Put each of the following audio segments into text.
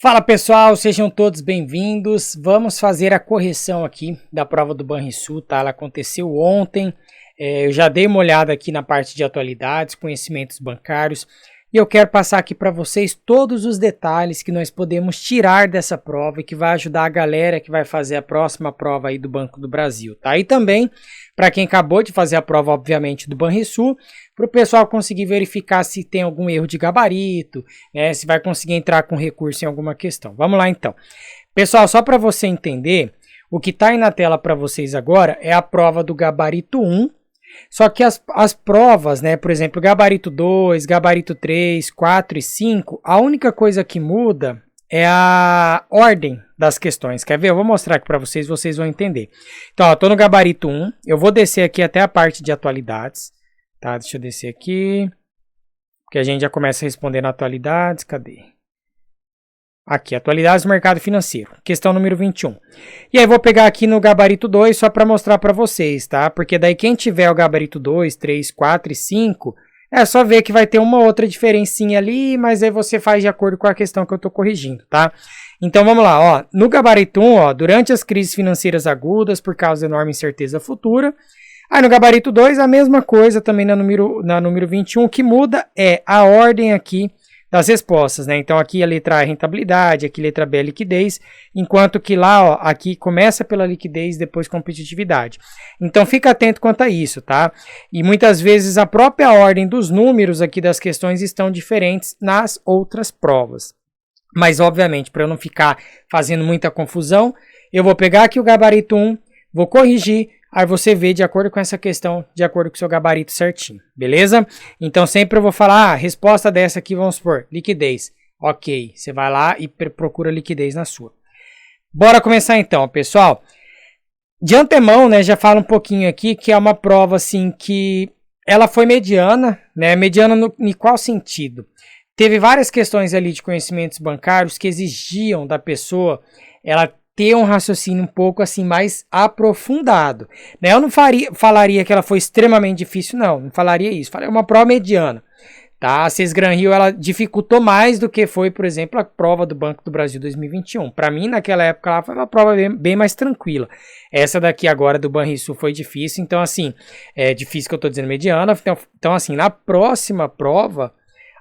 Fala pessoal, sejam todos bem-vindos. Vamos fazer a correção aqui da prova do Banrisul, tá? Ela aconteceu ontem. Eu já dei uma olhada aqui na parte de atualidades, conhecimentos bancários, e eu quero passar aqui para vocês todos os detalhes que nós podemos tirar dessa prova e que vai ajudar a galera que vai fazer a próxima prova aí do Banco do Brasil, tá? E também para quem acabou de fazer a prova, obviamente, do Banrisul, para o pessoal conseguir verificar se tem algum erro de gabarito, né, se vai conseguir entrar com recurso em alguma questão. Vamos lá então. Pessoal, só para você entender, o que está aí na tela para vocês agora é a prova do gabarito 1, só que as provas, né, por exemplo, gabarito 2, gabarito 3, 4 e 5, a única coisa que muda é a ordem das questões. Quer ver? Eu vou mostrar aqui para vocês, vocês vão entender. Então, estou no gabarito 1, eu vou descer aqui até a parte de atualidades. Tá, deixa eu descer aqui, porque a gente já começa respondendo atualidades, cadê? Aqui, atualidades do mercado financeiro, questão número 21. E aí vou pegar aqui no gabarito 2 só para mostrar para vocês, tá? Porque daí quem tiver o gabarito 2, 3, 4 e 5, é só ver que vai ter uma outra diferencinha ali, mas aí você faz de acordo com a questão que eu estou corrigindo, tá? Então vamos lá, ó, no gabarito 1, ó, durante as crises financeiras agudas por causa de enorme incerteza futura. Aí no gabarito 2, a mesma coisa também na número 21, o que muda é a ordem aqui das respostas, né? Então aqui a letra A é rentabilidade, aqui a letra B é liquidez, enquanto que lá, ó, aqui começa pela liquidez, depois competitividade. Então fica atento quanto a isso, tá? E muitas vezes a própria ordem dos números aqui das questões estão diferentes nas outras provas. Mas obviamente, para eu não ficar fazendo muita confusão, eu vou pegar aqui o gabarito 1, vou corrigir, aí você vê de acordo com essa questão, de acordo com o seu gabarito certinho, beleza? Então sempre eu vou falar, resposta dessa aqui, vamos supor, liquidez. Ok, você vai lá e procura liquidez na sua. Bora começar então, pessoal. De antemão, né, já falo um pouquinho aqui que é uma prova assim que ela foi mediana, né? Mediana em qual sentido? Teve várias questões ali de conhecimentos bancários que exigiam da pessoa ela ter um raciocínio um pouco assim mais aprofundado, né? Eu não falaria que ela foi extremamente difícil, não falaria isso, falaria uma prova mediana, tá? A CES Gran Rio, ela dificultou mais do que foi, por exemplo, a prova do Banco do Brasil 2021. Para mim, naquela época, ela foi uma prova bem mais tranquila. Essa daqui agora do Banrisul foi difícil, então assim, é difícil que eu tô dizendo mediana, então assim, na próxima prova,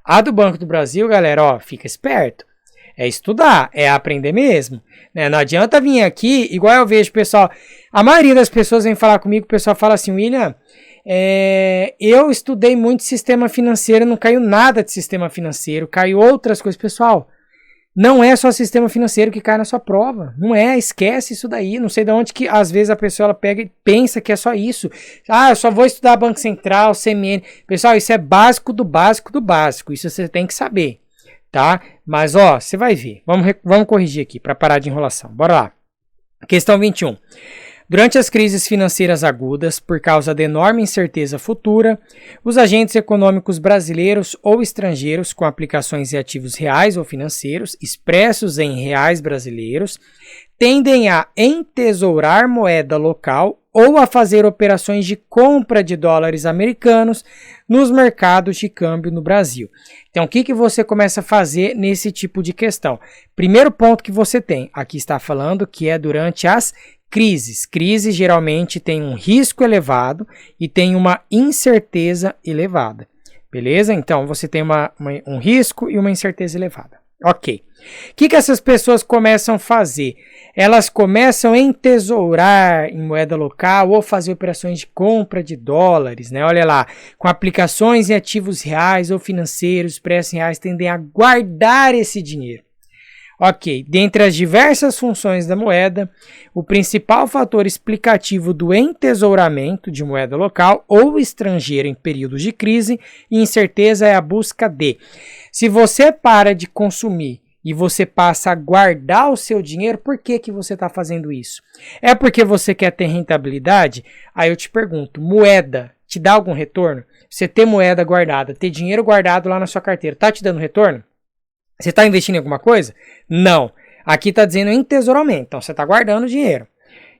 a do Banco do Brasil, galera, ó, fica esperto. É estudar, é aprender mesmo, né? Não adianta vir aqui, igual eu vejo pessoal, a maioria das pessoas vem falar comigo, o pessoal fala assim, William, eu estudei muito sistema financeiro, não caiu nada de sistema financeiro, caiu outras coisas. Pessoal, não é só sistema financeiro que cai na sua prova, não é, esquece isso daí, não sei de onde que às vezes a pessoa ela pega e pensa que é só isso. Ah, eu só vou estudar Banco Central, CMN. Pessoal, isso é básico do básico do básico, isso você tem que saber. Tá? Mas ó, você vai ver. Vamos corrigir aqui para parar de enrolação. Bora lá. Questão 21. Durante as crises financeiras agudas, por causa da enorme incerteza futura, os agentes econômicos brasileiros ou estrangeiros com aplicações em ativos reais ou financeiros expressos em reais brasileiros tendem a entesourar moeda local ou a fazer operações de compra de dólares americanos nos mercados de câmbio no Brasil. Então, o que você começa a fazer nesse tipo de questão? Primeiro ponto que você tem, aqui está falando que é durante as crises. Crises geralmente tem um risco elevado e tem uma incerteza elevada. Beleza? Então, você tem um risco e uma incerteza elevada. Ok. O que essas pessoas começam a fazer? Elas começam a entesourar em moeda local ou fazer operações de compra de dólares, né? Olha lá, com aplicações em ativos reais ou financeiros, expressos em reais, tendem a guardar esse dinheiro. Ok, dentre as diversas funções da moeda, o principal fator explicativo do entesouramento de moeda local ou estrangeira em períodos de crise e incerteza é a busca de. Se você para de consumir e você passa a guardar o seu dinheiro, por que você está fazendo isso? É porque você quer ter rentabilidade? Aí eu te pergunto, moeda te dá algum retorno? Você ter moeda guardada, ter dinheiro guardado lá na sua carteira, está te dando retorno? Você está investindo em alguma coisa? Não. Aqui está dizendo entesouramento, então você está guardando dinheiro.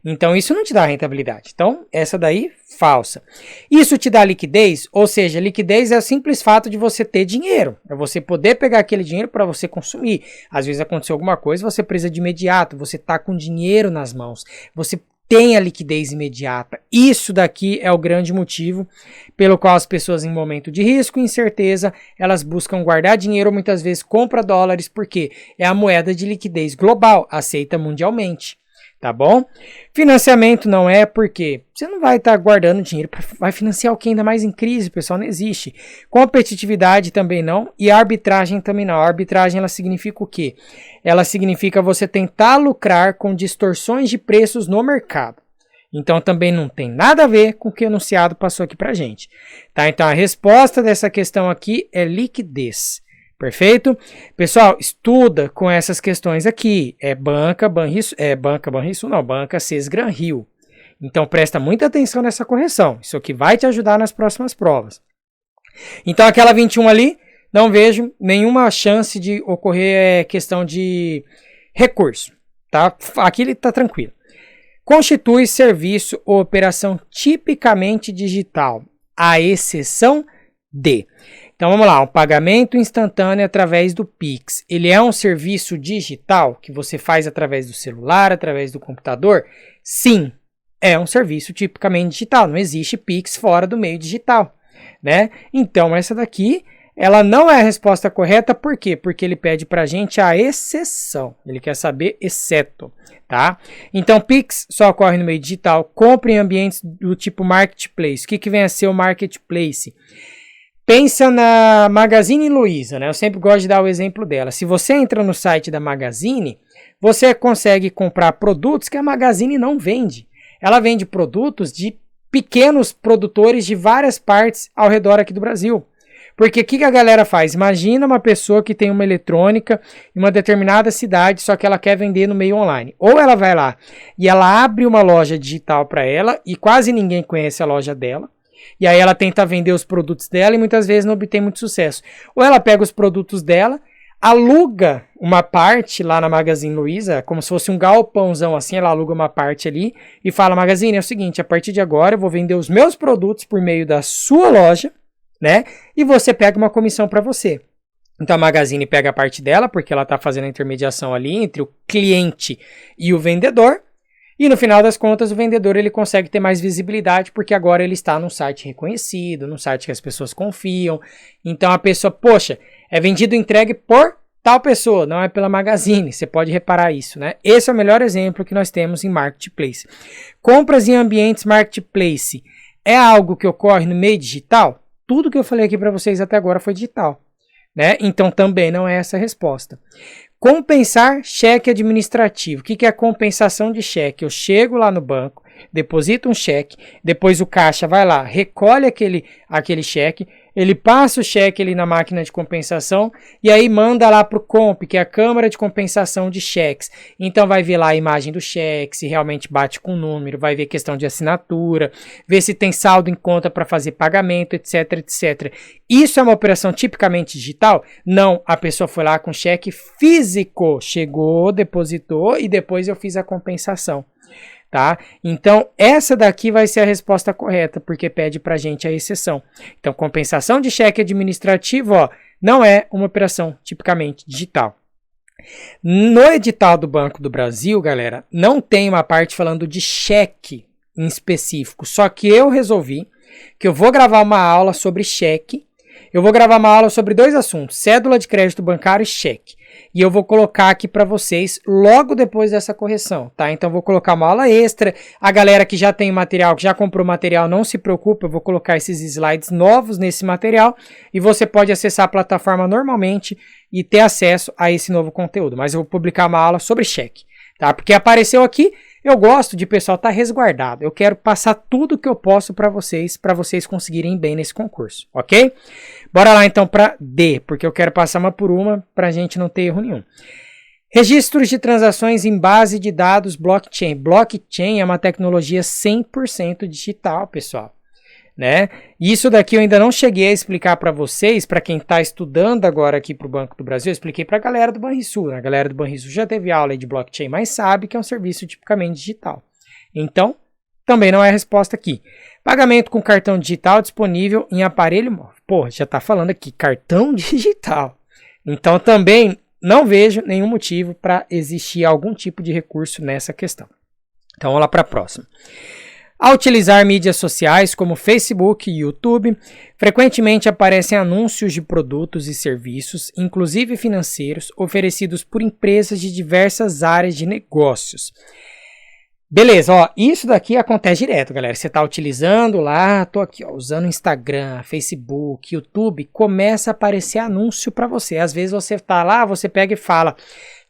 Então isso não te dá rentabilidade. Então essa daí, falsa. Isso te dá liquidez, ou seja, liquidez é o simples fato de você ter dinheiro. É você poder pegar aquele dinheiro para você consumir. Às vezes aconteceu alguma coisa, você precisa de imediato, você está com dinheiro nas mãos. Você tem a liquidez imediata. Isso daqui é o grande motivo pelo qual as pessoas em momento de risco e incerteza, elas buscam guardar dinheiro, muitas vezes compra dólares, porque é a moeda de liquidez global, aceita mundialmente. Tá bom? Financiamento não é porque você não vai estar guardando dinheiro, vai financiar o que ainda mais em crise, pessoal, não existe. Competitividade também não, e arbitragem também não. A arbitragem, ela significa o quê? Ela significa você tentar lucrar com distorções de preços no mercado. Então também não tem nada a ver com o que o enunciado passou aqui pra gente. Tá? Então a resposta dessa questão aqui é liquidez. Perfeito? Pessoal, estuda com essas questões aqui. Banca Sesgran Rio. Então presta muita atenção nessa correção. Isso aqui vai te ajudar nas próximas provas. Então aquela 21 ali, não vejo nenhuma chance de ocorrer questão de recurso. Tá? Aqui ele está tranquilo. Constitui serviço ou operação tipicamente digital, à exceção de... Então vamos lá, um pagamento instantâneo através do Pix. Ele é um serviço digital que você faz através do celular, através do computador? Sim, é um serviço tipicamente digital. Não existe Pix fora do meio digital, né? Então essa daqui, ela não é a resposta correta. Por quê? Porque ele pede para a gente a exceção. Ele quer saber exceto, tá? Então Pix só ocorre no meio digital. Compre em ambientes do tipo marketplace. O que vem a ser o marketplace? Pensa na Magazine Luiza, né? Eu sempre gosto de dar o exemplo dela. Se você entra no site da Magazine, você consegue comprar produtos que a Magazine não vende. Ela vende produtos de pequenos produtores de várias partes ao redor aqui do Brasil. Porque o que a galera faz? Imagina uma pessoa que tem uma eletrônica em uma determinada cidade, só que ela quer vender no meio online. Ou ela vai lá e ela abre uma loja digital para ela e quase ninguém conhece a loja dela. E aí ela tenta vender os produtos dela e muitas vezes não obtém muito sucesso. Ou ela pega os produtos dela, aluga uma parte lá na Magazine Luiza, como se fosse um galpãozão assim, ela aluga uma parte ali e fala: Magazine, é o seguinte, a partir de agora eu vou vender os meus produtos por meio da sua loja, né? E você pega uma comissão para você. Então a Magazine pega a parte dela, porque ela está fazendo a intermediação ali entre o cliente e o vendedor. E no final das contas, o vendedor ele consegue ter mais visibilidade, porque agora ele está num site reconhecido, num site que as pessoas confiam. Então a pessoa, poxa, é vendido e entregue por tal pessoa, não é pela Magazine. Você pode reparar isso, né? Esse é o melhor exemplo que nós temos em Marketplace. Compras em ambientes Marketplace é algo que ocorre no meio digital? Tudo que eu falei aqui para vocês até agora foi digital, né? Então também não é essa a resposta. Compensar cheque administrativo. O que é a compensação de cheque? Eu chego lá no banco, deposito um cheque, depois o caixa vai lá, recolhe aquele cheque, ele passa o cheque ali na máquina de compensação e aí manda lá para o COMP, que é a Câmara de Compensação de Cheques. Então vai ver lá a imagem do cheque, se realmente bate com o número, vai ver questão de assinatura, ver se tem saldo em conta para fazer pagamento, etc, etc. Isso é uma operação tipicamente digital? Não, a pessoa foi lá com cheque físico, chegou, depositou e depois eu fiz a compensação. Tá? Então, essa daqui vai ser a resposta correta, porque pede pra gente a exceção. Então, compensação de cheque administrativo, ó, não é uma operação tipicamente digital. No edital do Banco do Brasil, galera, não tem uma parte falando de cheque em específico, só que eu resolvi que eu vou gravar uma aula sobre cheque. Eu vou gravar uma aula sobre dois assuntos, cédula de crédito bancário e cheque. E eu vou colocar aqui para vocês logo depois dessa correção, tá? Então eu vou colocar uma aula extra. A galera que já tem material, que já comprou material, não se preocupe, eu vou colocar esses slides novos nesse material e você pode acessar a plataforma normalmente e ter acesso a esse novo conteúdo. Mas eu vou publicar uma aula sobre cheque, tá? Porque apareceu aqui, eu gosto de pessoal estar resguardado. Eu quero passar tudo que eu posso para vocês conseguirem bem nesse concurso, ok? Bora lá então para D, porque eu quero passar uma por uma para a gente não ter erro nenhum. Registros de transações em base de dados blockchain. Blockchain é uma tecnologia 100% digital, pessoal, né? Isso daqui eu ainda não cheguei a explicar para vocês, para quem está estudando agora aqui para o Banco do Brasil, eu expliquei para a galera do Banrisul. A galera do Banrisul já teve aula de blockchain, mas sabe que é um serviço tipicamente digital. Então, também não é a resposta aqui. Pagamento com cartão digital disponível em aparelho móvel. Pô, já está falando aqui, cartão digital. Então, também não vejo nenhum motivo para existir algum tipo de recurso nessa questão. Então, vamos lá para a próxima. Ao utilizar mídias sociais como Facebook e YouTube, frequentemente aparecem anúncios de produtos e serviços, inclusive financeiros, oferecidos por empresas de diversas áreas de negócios. Beleza, ó, isso daqui acontece direto, galera. Você está utilizando lá, tô aqui, ó, usando Instagram, Facebook, YouTube, começa a aparecer anúncio para você. Às vezes você tá lá, você pega e fala,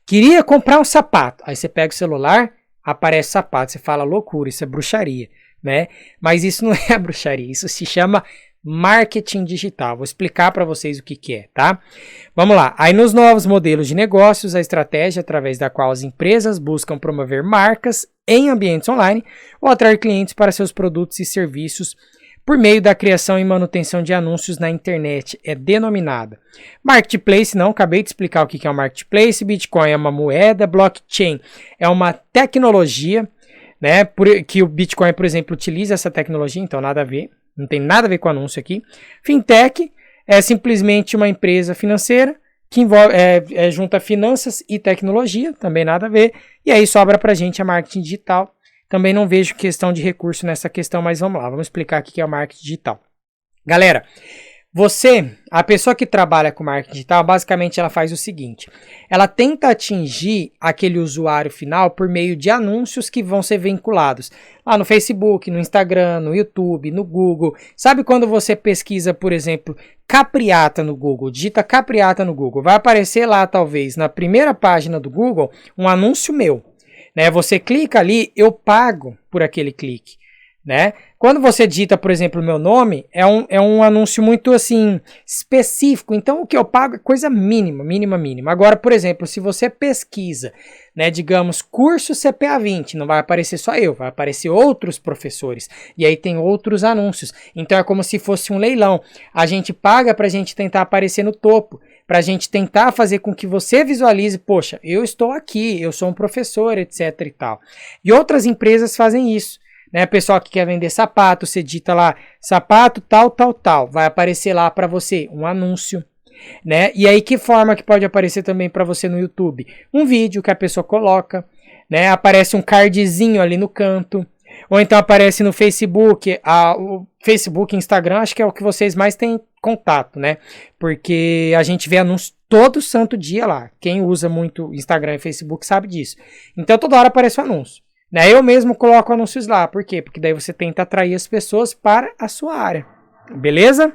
queria comprar um sapato. Aí você pega o celular, aparece sapato, você fala loucura, isso é bruxaria, né? Mas isso não é bruxaria, isso se chama marketing digital. Vou explicar para vocês o que é, tá? Vamos lá. Aí nos novos modelos de negócios, a estratégia através da qual as empresas buscam promover marcas em ambientes online ou atrair clientes para seus produtos e serviços por meio da criação e manutenção de anúncios na internet é denominada marketplace. Não, acabei de explicar o que é um marketplace. Bitcoin é uma moeda, blockchain é uma tecnologia, né? Que o Bitcoin, por exemplo, utiliza essa tecnologia, então nada a ver, não tem nada a ver com o anúncio aqui. Fintech é simplesmente uma empresa financeira que envolve, junta finanças e tecnologia, também nada a ver. E aí sobra pra gente a marketing digital. Também não vejo questão de recurso nessa questão, mas vamos lá, vamos explicar o que é o marketing digital. Galera, a pessoa que trabalha com marketing digital, basicamente ela faz o seguinte, ela tenta atingir aquele usuário final por meio de anúncios que vão ser vinculados lá no Facebook, no Instagram, no YouTube, no Google. Sabe quando você pesquisa, por exemplo, Capriata no Google, digita Capriata no Google, vai aparecer lá talvez na primeira página do Google um anúncio meu. Né, você clica ali, eu pago por aquele clique, né? Quando você digita, por exemplo, o meu nome, é um anúncio muito assim específico. Então, o que eu pago é coisa mínima. Agora, por exemplo, se você pesquisa, né, digamos, curso CPA 20, não vai aparecer só eu, vai aparecer outros professores. E aí tem outros anúncios. Então, é como se fosse um leilão. A gente paga para a gente tentar aparecer no topo, para a gente tentar fazer com que você visualize, poxa, eu estou aqui, eu sou um professor, etc e tal. E outras empresas fazem isso. Né, pessoal que quer vender sapato, você digita lá sapato tal, vai aparecer lá para você um anúncio, né? E aí que forma que pode aparecer também para você no YouTube? Um vídeo que a pessoa coloca, né? Aparece um cardzinho ali no canto, ou então aparece no Facebook, o Facebook, Instagram, acho que é o que vocês mais têm contato, né? Porque a gente vê anúncios todo santo dia lá. Quem usa muito Instagram e Facebook sabe disso. Então toda hora aparece um anúncio. Né? Eu mesmo coloco anúncios lá, por quê? Porque daí você tenta atrair as pessoas para a sua área, beleza?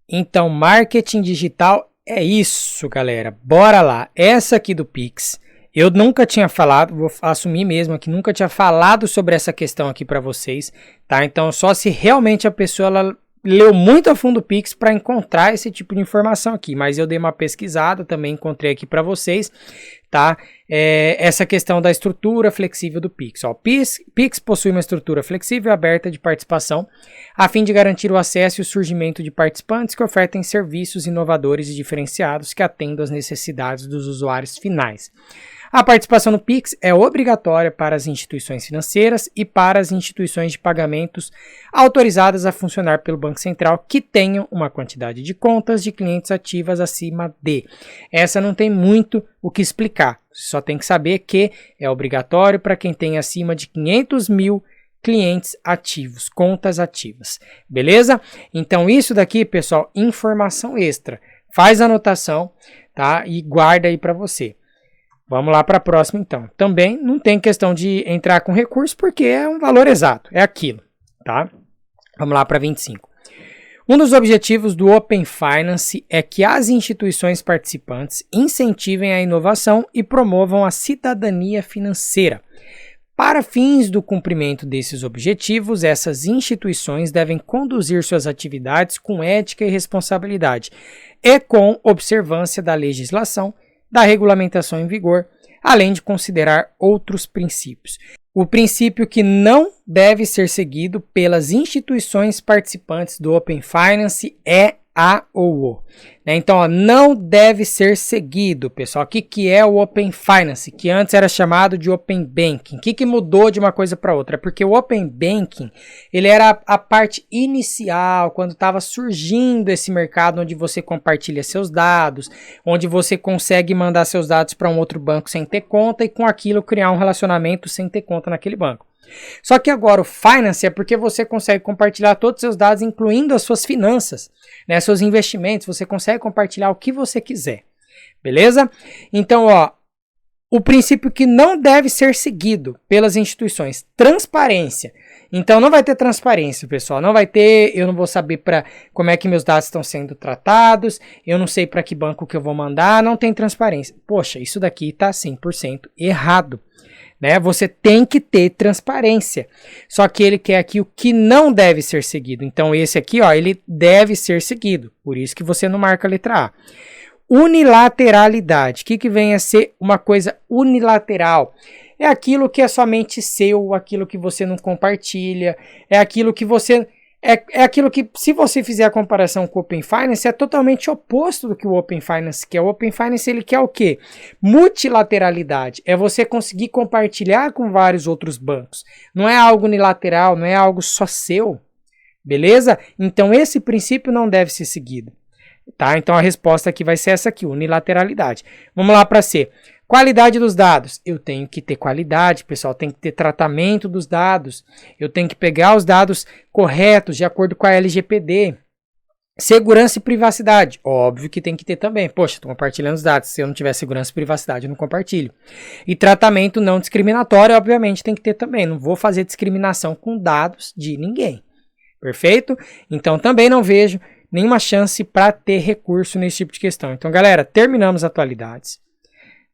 Então, marketing digital é isso, galera. Bora lá. Essa aqui do Pix, eu nunca tinha falado, vou assumir mesmo aqui, nunca tinha falado sobre essa questão aqui para vocês, tá? Então, só se realmente a pessoa ela leu muito a fundo o Pix para encontrar esse tipo de informação aqui, mas eu dei uma pesquisada, também encontrei aqui para vocês, tá? Essa questão da estrutura flexível do Pix. Ó, Pix possui uma estrutura flexível aberta de participação a fim de garantir o acesso e o surgimento de participantes que ofertem serviços inovadores e diferenciados que atendam às necessidades dos usuários finais. A participação no Pix é obrigatória para as instituições financeiras e para as instituições de pagamentos autorizadas a funcionar pelo Banco Central que tenham uma quantidade de contas de clientes ativas acima de. Essa não tem muito o que explicar, você só tem que saber que é obrigatório para quem tem acima de 500 mil clientes ativos, contas ativas, beleza? Então isso daqui, pessoal, informação extra. Faz a anotação, tá? E guarda aí para você. Vamos lá para a próxima, então. Também não tem questão de entrar com recurso, porque é um valor exato, é aquilo, tá? Vamos lá para 25. Um dos objetivos do Open Finance é que as instituições participantes incentivem a inovação e promovam a cidadania financeira. Para fins do cumprimento desses objetivos, essas instituições devem conduzir suas atividades com ética e responsabilidade e com observância da legislação, da regulamentação em vigor, além de considerar outros princípios. O princípio que não deve ser seguido pelas instituições participantes do Open Finance é a ou o. Né? Então, ó, não deve ser seguido, pessoal. O que é o Open Finance? Que antes era chamado de Open Banking. O que mudou de uma coisa para outra? Porque o Open Banking, ele era a parte inicial, quando estava surgindo esse mercado onde você compartilha seus dados, onde você consegue mandar seus dados para um outro banco sem ter conta e com aquilo criar um relacionamento sem ter conta naquele banco. Só que agora o Finance é porque você consegue compartilhar todos os seus dados, incluindo as suas finanças, né, seus investimentos, você consegue compartilhar o que você quiser, beleza? Então, ó, o princípio que não deve ser seguido pelas instituições, transparência. Então não vai ter transparência, pessoal, não vai ter, eu não vou saber como é que meus dados estão sendo tratados, eu não sei para que banco que eu vou mandar, não tem transparência. Poxa, isso daqui está 100% errado. Né? Você tem que ter transparência. Só que ele quer aqui o que não deve ser seguido. Então esse aqui, ó, ele deve ser seguido. Por isso que você não marca a letra A. Unilateralidade. O que vem a ser uma coisa unilateral? É aquilo que é somente seu, aquilo que você não compartilha, é aquilo que você... É aquilo que, se você fizer a comparação com o Open Finance, é totalmente oposto do que o Open Finance quer. O Open Finance, ele quer o quê? Multilateralidade. É você conseguir compartilhar com vários outros bancos. Não é algo unilateral, não é algo só seu. Beleza? Então, esse princípio não deve ser seguido. Tá? Então, a resposta aqui vai ser essa aqui, unilateralidade. Vamos lá para C. Qualidade dos dados. Eu tenho que ter qualidade, pessoal. Tem que ter tratamento dos dados. Eu tenho que pegar os dados corretos, de acordo com a LGPD. Segurança e privacidade. Óbvio que tem que ter também. Poxa, estou compartilhando os dados. Se eu não tiver segurança e privacidade, eu não compartilho. E tratamento não discriminatório, obviamente, tem que ter também. Não vou fazer discriminação com dados de ninguém. Perfeito? Então, também não vejo nenhuma chance para ter recurso nesse tipo de questão. Então, galera, terminamos atualidades.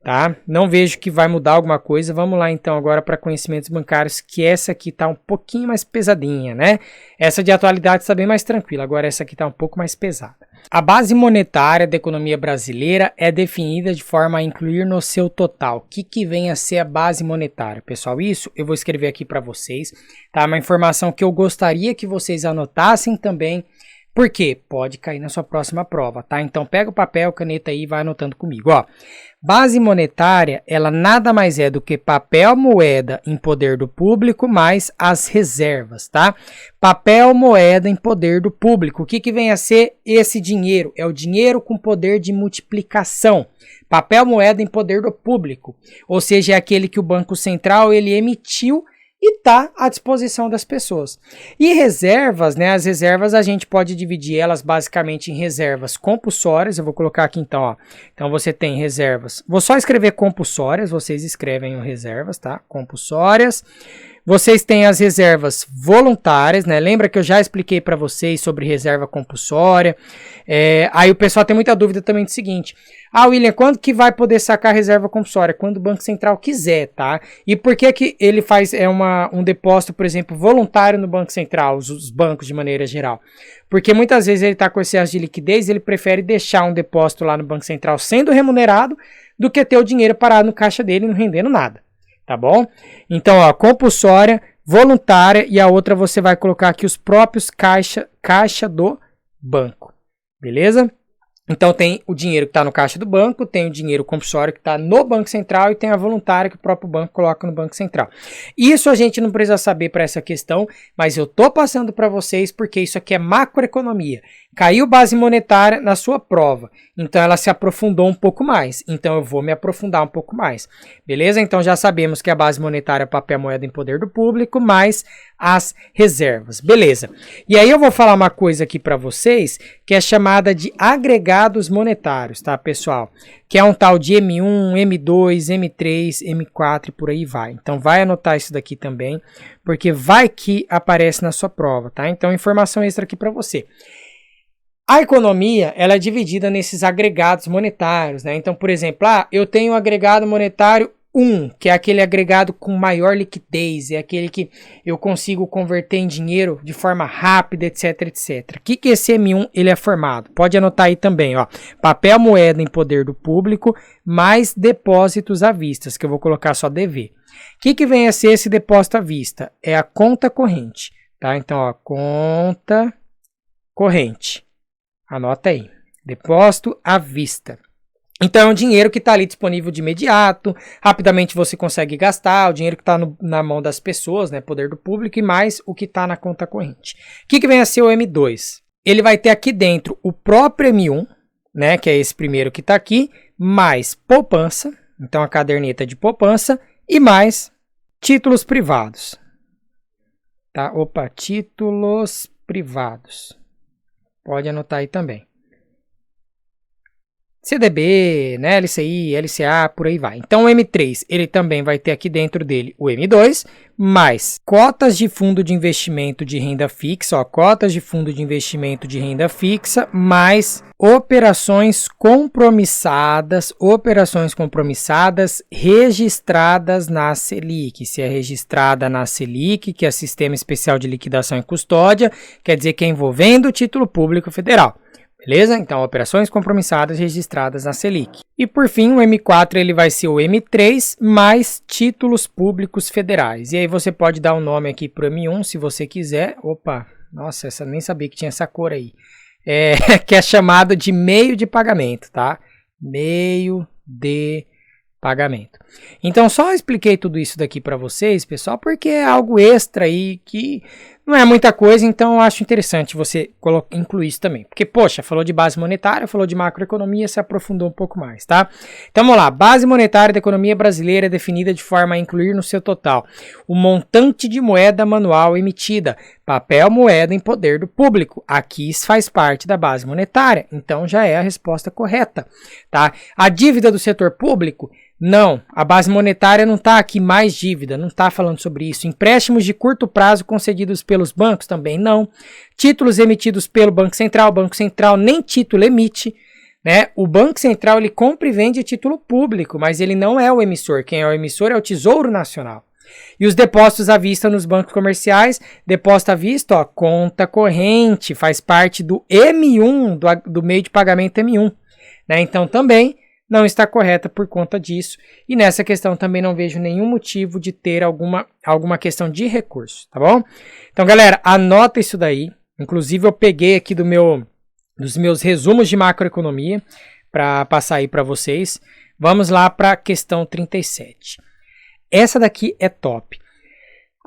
Tá? Não vejo que vai mudar alguma coisa. Vamos lá então agora para conhecimentos bancários, que essa aqui tá um pouquinho mais pesadinha, né? Essa de atualidade está bem mais tranquila, agora essa aqui tá um pouco mais pesada. A base monetária da economia brasileira é definida de forma a incluir no seu total. O que vem a ser a base monetária? Pessoal, isso eu vou escrever aqui para vocês, tá? Uma informação que eu gostaria que vocês anotassem também, porque pode cair na sua próxima prova, tá? Então pega o papel, caneta aí e vai anotando comigo, ó. Base monetária, ela nada mais é do que papel moeda em poder do público mais as reservas, tá? Papel moeda em poder do público. O que vem a ser esse dinheiro? É o dinheiro com poder de multiplicação. Papel moeda em poder do público, ou seja, é aquele que o Banco Central ele emitiu e está à disposição das pessoas. E reservas, né? As reservas a gente pode dividir elas basicamente em reservas compulsórias. Eu vou colocar aqui então, ó. Então você tem reservas. Vou só escrever compulsórias, vocês escrevem reservas, tá? Compulsórias. Vocês têm as reservas voluntárias, né? Lembra que eu já expliquei para vocês sobre reserva compulsória. Aí o pessoal tem muita dúvida também do seguinte: ah, William, quando que vai poder sacar reserva compulsória? Quando o Banco Central quiser, tá? E por que ele faz um depósito, por exemplo, voluntário no Banco Central, os bancos de maneira geral? Porque muitas vezes ele está com excesso de liquidez, ele prefere deixar um depósito lá no Banco Central sendo remunerado do que ter o dinheiro parado no caixa dele e não rendendo nada. Tá bom? Então, ó, compulsória, voluntária e a outra você vai colocar aqui os próprios caixa do banco. Beleza? Então tem o dinheiro que está no caixa do banco, tem o dinheiro compulsório que está no Banco Central e tem a voluntária que o próprio banco coloca no Banco Central. Isso a gente não precisa saber para essa questão, mas eu estou passando para vocês porque isso aqui é macroeconomia. Caiu base monetária na sua prova, então ela se aprofundou um pouco mais, então eu vou me aprofundar um pouco mais. Beleza? Então já sabemos que a base monetária é papel moeda em poder do público, mais as reservas. Beleza. E aí eu vou falar uma coisa aqui para vocês que é chamada de agregados monetários, tá, pessoal? Que é um tal de M1, M2, M3, M4 e por aí vai. Então vai anotar isso daqui também, porque vai que aparece na sua prova, tá? Então informação extra aqui para você. A economia, ela é dividida nesses agregados monetários, né? Então, por exemplo, eu tenho o agregado monetário 1, que é aquele agregado com maior liquidez, é aquele que eu consigo converter em dinheiro de forma rápida, etc, etc. O que esse M1 ele é formado? Pode anotar aí também, ó. Papel moeda em poder do público, mais depósitos à vista, que eu vou colocar só DV. O que vem a ser esse depósito à vista? É a conta corrente, tá? Então, ó, conta corrente. Anota aí. Depósito à vista. Então é um dinheiro que está ali disponível de imediato, rapidamente você consegue gastar, o dinheiro que está na mão das pessoas, né, poder do público, e mais o que está na conta corrente. O que vem a ser o M2? Ele vai ter aqui dentro o próprio M1, né, que é esse primeiro que está aqui, mais poupança, então a caderneta de poupança, e mais títulos privados. Tá? Opa, títulos privados. Pode anotar aí também. CDB, né, LCI, LCA, por aí vai. Então o M3, ele também vai ter aqui dentro dele o M2, mais cotas de fundo de investimento de renda fixa, ó, cotas de fundo de investimento de renda fixa, mais operações compromissadas registradas na Selic. Se é registrada na Selic, que é Sistema Especial de Liquidação e Custódia, quer dizer que é envolvendo o título público federal. Beleza? Então, operações compromissadas registradas na Selic. E por fim, o M4 ele vai ser o M3 mais títulos públicos federais. E aí você pode dar um nome aqui para o M1 se você quiser. Opa, nossa, essa nem sabia que tinha essa cor aí. Que é chamado de meio de pagamento, tá? Meio de pagamento. Então, só expliquei tudo isso daqui para vocês, pessoal, porque é algo extra aí que não é muita coisa, então eu acho interessante você incluir isso também. Porque, poxa, falou de base monetária, falou de macroeconomia, se aprofundou um pouco mais, tá? Então, vamos lá. Base monetária da economia brasileira é definida de forma a incluir no seu total o montante de moeda manual emitida, papel moeda em poder do público. Aqui isso faz parte da base monetária, então já é a resposta correta, tá? A dívida do setor público, não, a base monetária não está aqui mais dívida, não está falando sobre isso. Empréstimos de curto prazo concedidos pelos bancos também não. Títulos emitidos pelo Banco Central, o Banco Central nem título emite, né? O Banco Central ele compra e vende título público, mas ele não é o emissor. Quem é o emissor é o Tesouro Nacional. E os depósitos à vista nos bancos comerciais, depósito à vista, ó, conta corrente, faz parte do M1, do meio de pagamento M1, né? Então também não está correta por conta disso. E nessa questão também não vejo nenhum motivo de ter alguma questão de recurso, tá bom? Então, galera, anota isso daí. Inclusive, eu peguei aqui dos meus resumos de macroeconomia para passar aí para vocês. Vamos lá para a questão 37. Essa daqui é top.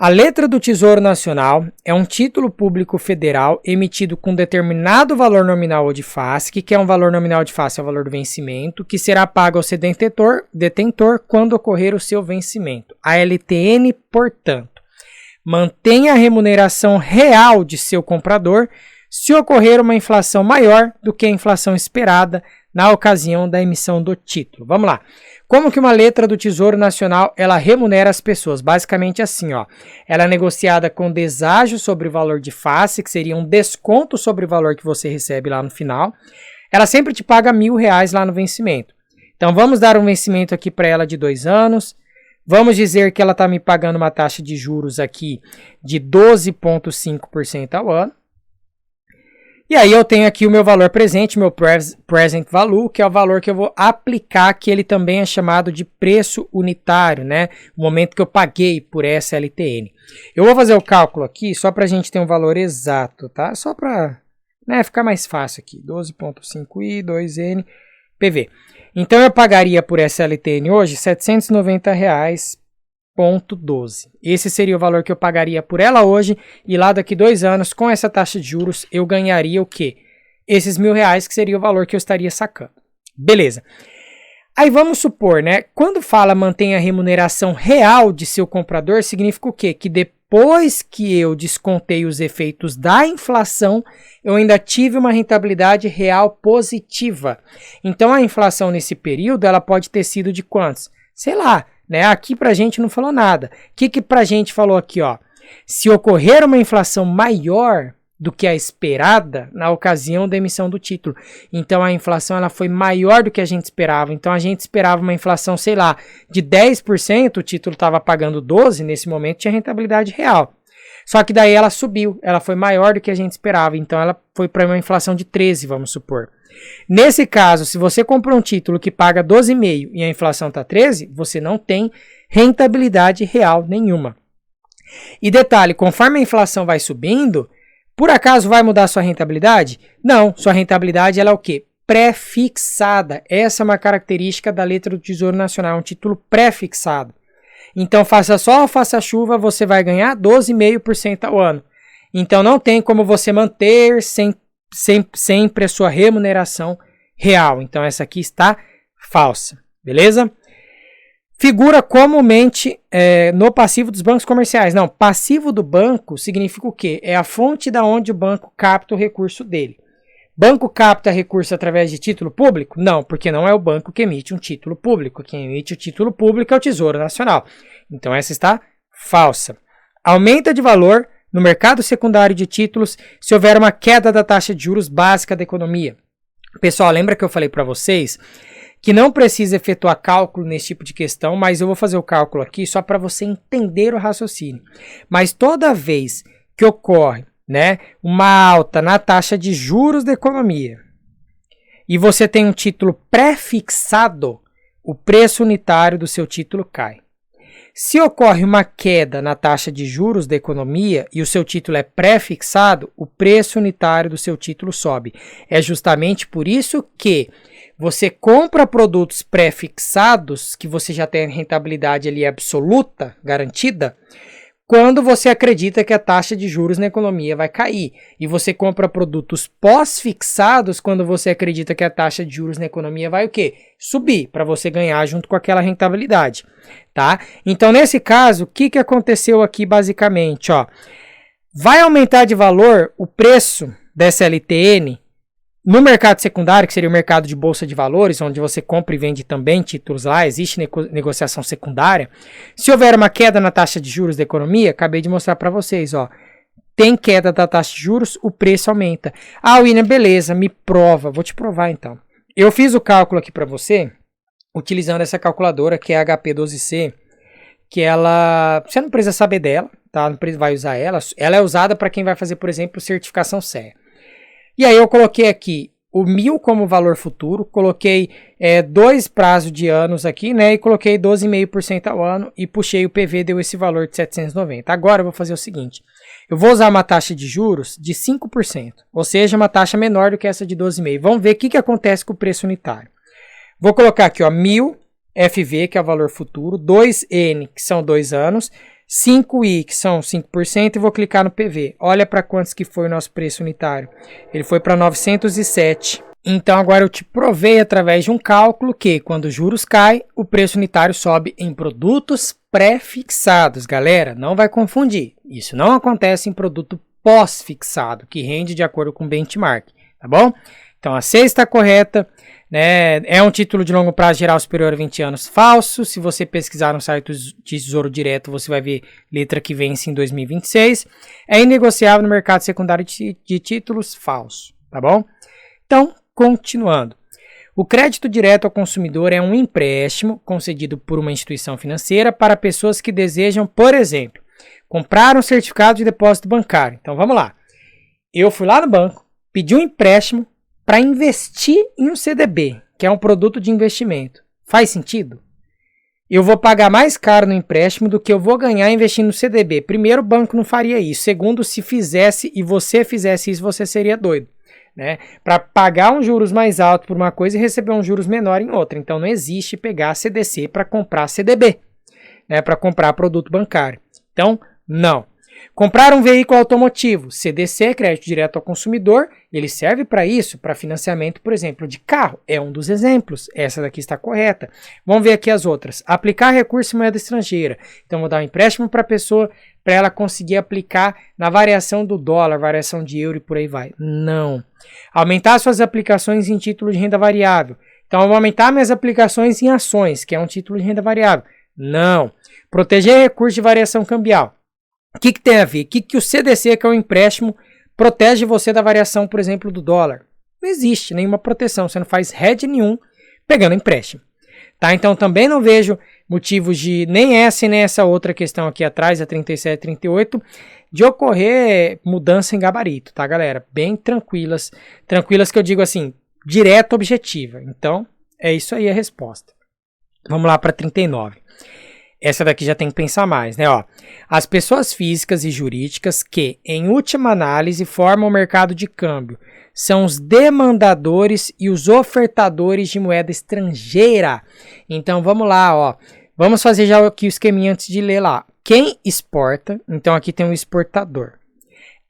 A letra do Tesouro Nacional é um título público federal emitido com determinado valor nominal ou de face, que é um valor nominal de face é o valor do vencimento, que será pago ao seu detentor quando ocorrer o seu vencimento. A LTN, portanto, mantém a remuneração real de seu comprador se ocorrer uma inflação maior do que a inflação esperada na ocasião da emissão do título. Vamos lá. Como que uma letra do Tesouro Nacional ela remunera as pessoas? Basicamente assim, ó. Ela é negociada com deságio sobre o valor de face, que seria um desconto sobre o valor que você recebe lá no final. Ela sempre te paga R$1.000 lá no vencimento. Então vamos dar um vencimento aqui para ela de 2 anos. Vamos dizer que ela está me pagando uma taxa de juros aqui de 12,5% ao ano. E aí eu tenho aqui o meu valor presente, meu present value, que é o valor que eu vou aplicar, que ele também é chamado de preço unitário, né? O momento que eu paguei por essa LTN. Eu vou fazer o cálculo aqui só para a gente ter um valor exato, tá? Só para, né, ficar mais fácil aqui. 12,5i, 2n, PV. Então eu pagaria por essa LTN hoje R$ 790,12. Esse seria o valor que eu pagaria por ela hoje, e lá daqui 2 anos, com essa taxa de juros, eu ganharia o quê? Esses R$1.000, que seria o valor que eu estaria sacando. Beleza. Aí vamos supor, né? Quando fala mantém a remuneração real de seu comprador, significa o quê? Que depois que eu descontei os efeitos da inflação, eu ainda tive uma rentabilidade real positiva. Então a inflação nesse período, ela pode ter sido de quantos? Sei lá. Né? Aqui pra gente não falou nada. O que pra gente falou aqui, ó? Se ocorrer uma inflação maior do que a esperada na ocasião da emissão do título. Então a inflação ela foi maior do que a gente esperava. Então a gente esperava uma inflação, sei lá, de 10%, o título estava pagando 12%, nesse momento tinha rentabilidade real. Só que daí ela subiu, ela foi maior do que a gente esperava. Então ela foi para uma inflação de 13%, vamos supor. Nesse caso, se você comprou um título que paga 12,5% e a inflação está 13%, você não tem rentabilidade real nenhuma. E detalhe, conforme a inflação vai subindo, Por acaso vai mudar sua rentabilidade? Não, sua rentabilidade ela é o quê? Pré-fixada. Essa é uma característica da letra do Tesouro Nacional, um título pré-fixado. Então faça sol ou faça chuva, você vai ganhar 12,5% ao ano. Então não tem como você manter sempre a sua remuneração real. Então essa aqui está falsa, beleza? Figura comumente no passivo dos bancos comerciais. Não, passivo do banco significa o quê? É a fonte da onde o banco capta o recurso dele. Banco capta recurso através de título público? Não, porque não é o banco que emite um título público. Quem emite o título público é o Tesouro Nacional. Então essa está falsa. Aumenta de valor no mercado secundário de títulos se houver uma queda da taxa de juros básica da economia. Pessoal, lembra que eu falei para vocês que não precisa efetuar cálculo nesse tipo de questão, mas eu vou fazer o cálculo aqui só para você entender o raciocínio. Mas toda vez que ocorre, né, uma alta na taxa de juros da economia e você tem um título pré-fixado, o preço unitário do seu título cai. Se ocorre uma queda na taxa de juros da economia e o seu título é pré-fixado, o preço unitário do seu título sobe. É justamente por isso que você compra produtos pré-fixados, que você já tem a rentabilidade ali absoluta, garantida, quando você acredita que a taxa de juros na economia vai cair. E você compra produtos pós-fixados quando você acredita que a taxa de juros na economia vai o quê? Subir, para você ganhar junto com aquela rentabilidade. Tá? Então, nesse caso, o que aconteceu aqui basicamente? Ó, vai aumentar de valor o preço dessa LTN no mercado secundário, que seria o mercado de bolsa de valores, onde você compra e vende também títulos lá, existe negociação secundária. Se houver uma queda na taxa de juros da economia, acabei de mostrar para vocês, ó, tem queda da taxa de juros, o preço aumenta. Ah, William, beleza, me prova, vou te provar então. Eu fiz o cálculo aqui para você, utilizando essa calculadora que é a HP12C, que ela, você não precisa saber dela, tá? Não vai usar ela é usada para quem vai fazer, por exemplo, certificação CEA. E aí eu coloquei aqui o 1000 como valor futuro, coloquei 2 prazos de anos aqui, né? E coloquei 12,5% ao ano e puxei o PV, deu esse valor de 790. Agora eu vou fazer o seguinte, eu vou usar uma taxa de juros de 5%, ou seja, uma taxa menor do que essa de 12,5%. Vamos ver o que acontece com o preço unitário. Vou colocar aqui, ó, 1000 FV, que é o valor futuro, 2N, que são 2 anos, 5I, que são 5%, e vou clicar no PV. Olha para quantos que foi o nosso preço unitário. Ele foi para 907. Então agora eu te provei através de um cálculo que quando os juros caem, o preço unitário sobe em produtos pré-fixados. Galera, não vai confundir. Isso não acontece em produto pós-fixado, que rende de acordo com o benchmark, tá bom? Então a C está correta. Né, é um título de longo prazo geral superior a 20 anos falso. Se você pesquisar no site do Tesouro Direto, você vai ver letra que vence em 2026. É inegociável no mercado secundário de títulos falso, tá bom? Então, continuando. O crédito direto ao consumidor é um empréstimo concedido por uma instituição financeira para pessoas que desejam, por exemplo, comprar um certificado de depósito bancário. Então, vamos lá. Eu fui lá no banco, pedi um empréstimo para investir em um CDB, que é um produto de investimento. Faz sentido? Eu vou pagar mais caro no empréstimo do que eu vou ganhar investindo no CDB. Primeiro, o banco não faria isso. Segundo, se fizesse e você fizesse isso, você seria doido, né? Para pagar um juros mais alto por uma coisa e receber um juros menor em outra. Então, não existe pegar CDC para comprar CDB, né? Para comprar produto bancário. Então, não. Comprar um veículo automotivo, CDC, crédito direto ao consumidor, ele serve para isso, para financiamento, por exemplo, de carro. É um dos exemplos. Essa daqui está correta. Vamos ver aqui as outras. Aplicar recurso em moeda estrangeira. Então, vou dar um empréstimo para a pessoa, para ela conseguir aplicar na variação do dólar, variação de euro e por aí vai. Não. Aumentar suas aplicações em título de renda variável. Então, eu vou aumentar minhas aplicações em ações, que é um título de renda variável. Não. Proteger recursos de variação cambial. O que tem a ver? O que o CDC, que é um empréstimo, protege você da variação, por exemplo, do dólar? Não existe nenhuma proteção, você não faz hedge nenhum pegando empréstimo. Tá? Então também não vejo motivos de nem essa e nem essa outra questão aqui atrás, a 37 e 38, de ocorrer mudança em gabarito, tá, galera? Bem tranquilas. Tranquilas que eu digo assim, direta, objetiva. Então, é isso aí a resposta. Vamos lá para 39. Essa daqui já tem que pensar mais, né? Ó, as pessoas físicas e jurídicas que, em última análise, formam o mercado de câmbio são os demandadores e os ofertadores de moeda estrangeira. Então vamos lá, ó. Vamos fazer já aqui o esqueminha antes de ler lá. Quem exporta, então aqui tem um exportador.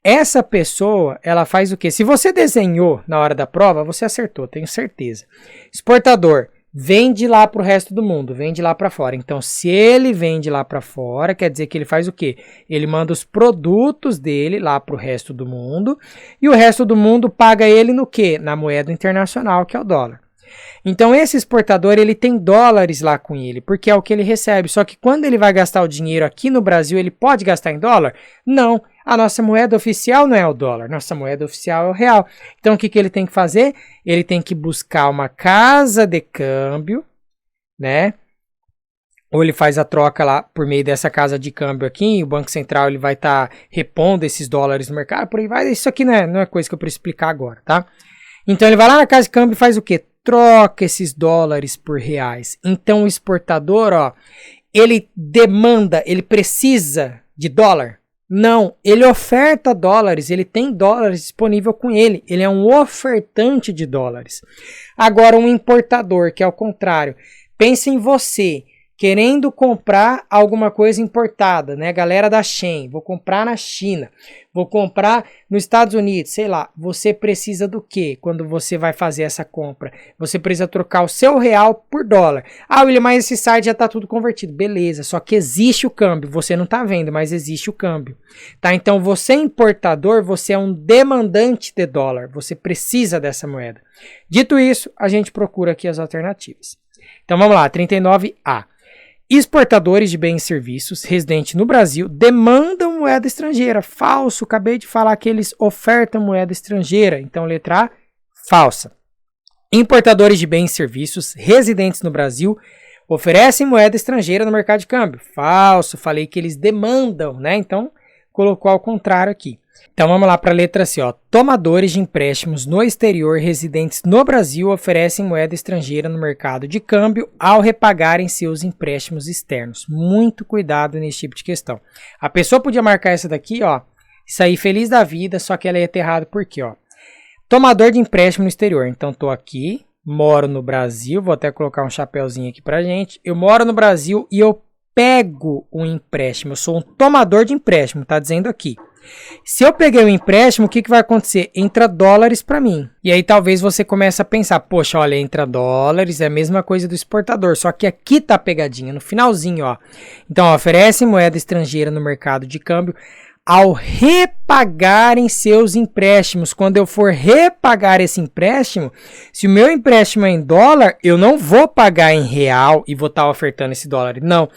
Essa pessoa, ela faz o quê? Se você desenhou na hora da prova, você acertou, tenho certeza. Exportador, vende lá para o resto do mundo, vende lá para fora. Então, se ele vende lá para fora, quer dizer que ele faz o quê? Ele manda os produtos dele lá para o resto do mundo e o resto do mundo paga ele no quê? Na moeda internacional, que é o dólar. Então, esse exportador, ele tem dólares lá com ele, porque é o que ele recebe. Só que quando ele vai gastar o dinheiro aqui no Brasil, ele pode gastar em dólar? Não. A nossa moeda oficial não é o dólar, nossa moeda oficial é o real. Então, o que ele tem que fazer? Ele tem que buscar uma casa de câmbio, né? Ou ele faz a troca lá por meio dessa casa de câmbio aqui, e o Banco Central ele vai estar repondo esses dólares no mercado, por aí vai. Isso aqui não é coisa que eu preciso explicar agora, tá? Então, ele vai lá na casa de câmbio e faz o quê? Troca esses dólares por reais. Então, o exportador, ó, ele demanda, ele precisa de dólar? Não, ele oferta dólares, ele tem dólares disponível com ele. Ele é um ofertante de dólares. Agora, um importador, que é o contrário. Pense em você querendo comprar alguma coisa importada, né? Galera da Shein, vou comprar na China, vou comprar nos Estados Unidos, sei lá. Você precisa do quê quando você vai fazer essa compra? Você precisa trocar o seu real por dólar. Ah, William, mas esse site já está tudo convertido. Beleza, só que existe o câmbio. Você não está vendo, mas existe o câmbio. Tá? Então, você importador, você é um demandante de dólar. Você precisa dessa moeda. Dito isso, a gente procura aqui as alternativas. Então, vamos lá, 39A. Exportadores de bens e serviços residentes no Brasil demandam moeda estrangeira. Falso, acabei de falar que eles ofertam moeda estrangeira. Então, letra A, falsa. Importadores de bens e serviços residentes no Brasil oferecem moeda estrangeira no mercado de câmbio. Falso, falei que eles demandam, né? Então, colocou ao contrário aqui. Então vamos lá para a letra C, ó. Tomadores de empréstimos no exterior residentes no Brasil oferecem moeda estrangeira no mercado de câmbio ao repagarem seus empréstimos externos. Muito cuidado nesse tipo de questão. A pessoa podia marcar essa daqui, ó, sair feliz da vida, só que ela ia ter errado por quê, ó? Tomador de empréstimo no exterior. Então tô aqui, moro no Brasil, vou até colocar um chapéuzinho aqui pra gente. Eu moro no Brasil e eu pego um empréstimo. Eu sou um tomador de empréstimo, tá dizendo aqui. Se eu peguei um empréstimo, o que vai acontecer? Entra dólares para mim. E aí talvez você comece a pensar, poxa, olha, entra dólares, é a mesma coisa do exportador, só que aqui tá a pegadinha, no finalzinho, ó. Então, ó, oferece moeda estrangeira no mercado de câmbio ao repagarem seus empréstimos. Quando eu for repagar esse empréstimo, se o meu empréstimo é em dólar, eu não vou pagar em real e vou estar ofertando esse dólar. Não,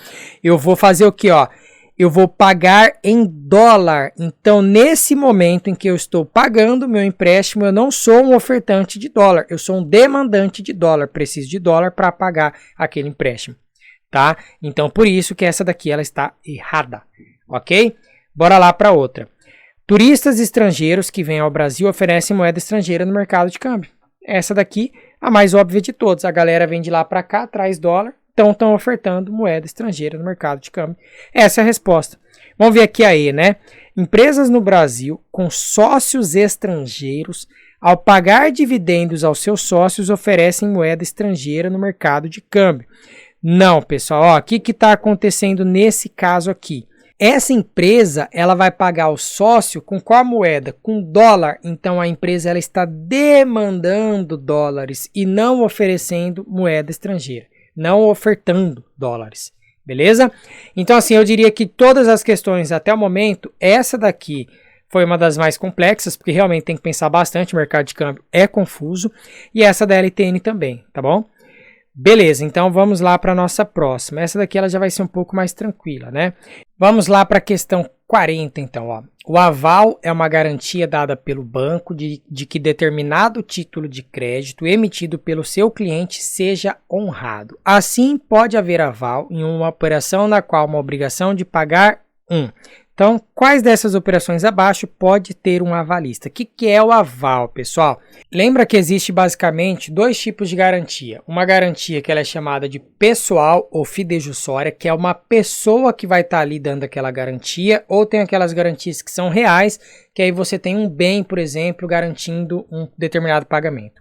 eu vou fazer o que, ó? Eu vou pagar em dólar. Então, nesse momento em que eu estou pagando meu empréstimo, eu não sou um ofertante de dólar, eu sou um demandante de dólar. Preciso de dólar para pagar aquele empréstimo, tá? Então, por isso que essa daqui ela está errada, ok? Bora lá para outra. Turistas estrangeiros que vêm ao Brasil oferecem moeda estrangeira no mercado de câmbio. Essa daqui, a mais óbvia de todas. A galera vem de lá para cá, traz dólar. Então, estão ofertando moeda estrangeira no mercado de câmbio. Essa é a resposta. Vamos ver aqui a E, né? Empresas no Brasil com sócios estrangeiros, ao pagar dividendos aos seus sócios, oferecem moeda estrangeira no mercado de câmbio. Não, pessoal. Ó, o que está acontecendo nesse caso aqui? Essa empresa, ela vai pagar o sócio com qual moeda? Com dólar. Então, a empresa ela está demandando dólares e não oferecendo moeda estrangeira. Não ofertando dólares, beleza? Então, assim, eu diria que todas as questões até o momento, essa daqui foi uma das mais complexas, porque realmente tem que pensar bastante, o mercado de câmbio é confuso, e essa da LTN também, tá bom? Beleza, então vamos lá para a nossa próxima. Essa daqui ela já vai ser um pouco mais tranquila, né? Vamos lá para a questão 40, então, ó. O aval é uma garantia dada pelo banco de que determinado título de crédito emitido pelo seu cliente seja honrado. Assim, pode haver aval em uma operação na qual uma obrigação de pagar Então, quais dessas operações abaixo pode ter um avalista? O que é o aval, pessoal? Lembra que existe basicamente dois tipos de garantia. Uma garantia que ela é chamada de pessoal ou fidejussória, que é uma pessoa que vai estar ali dando aquela garantia, ou tem aquelas garantias que são reais, que aí você tem um bem, por exemplo, garantindo um determinado pagamento.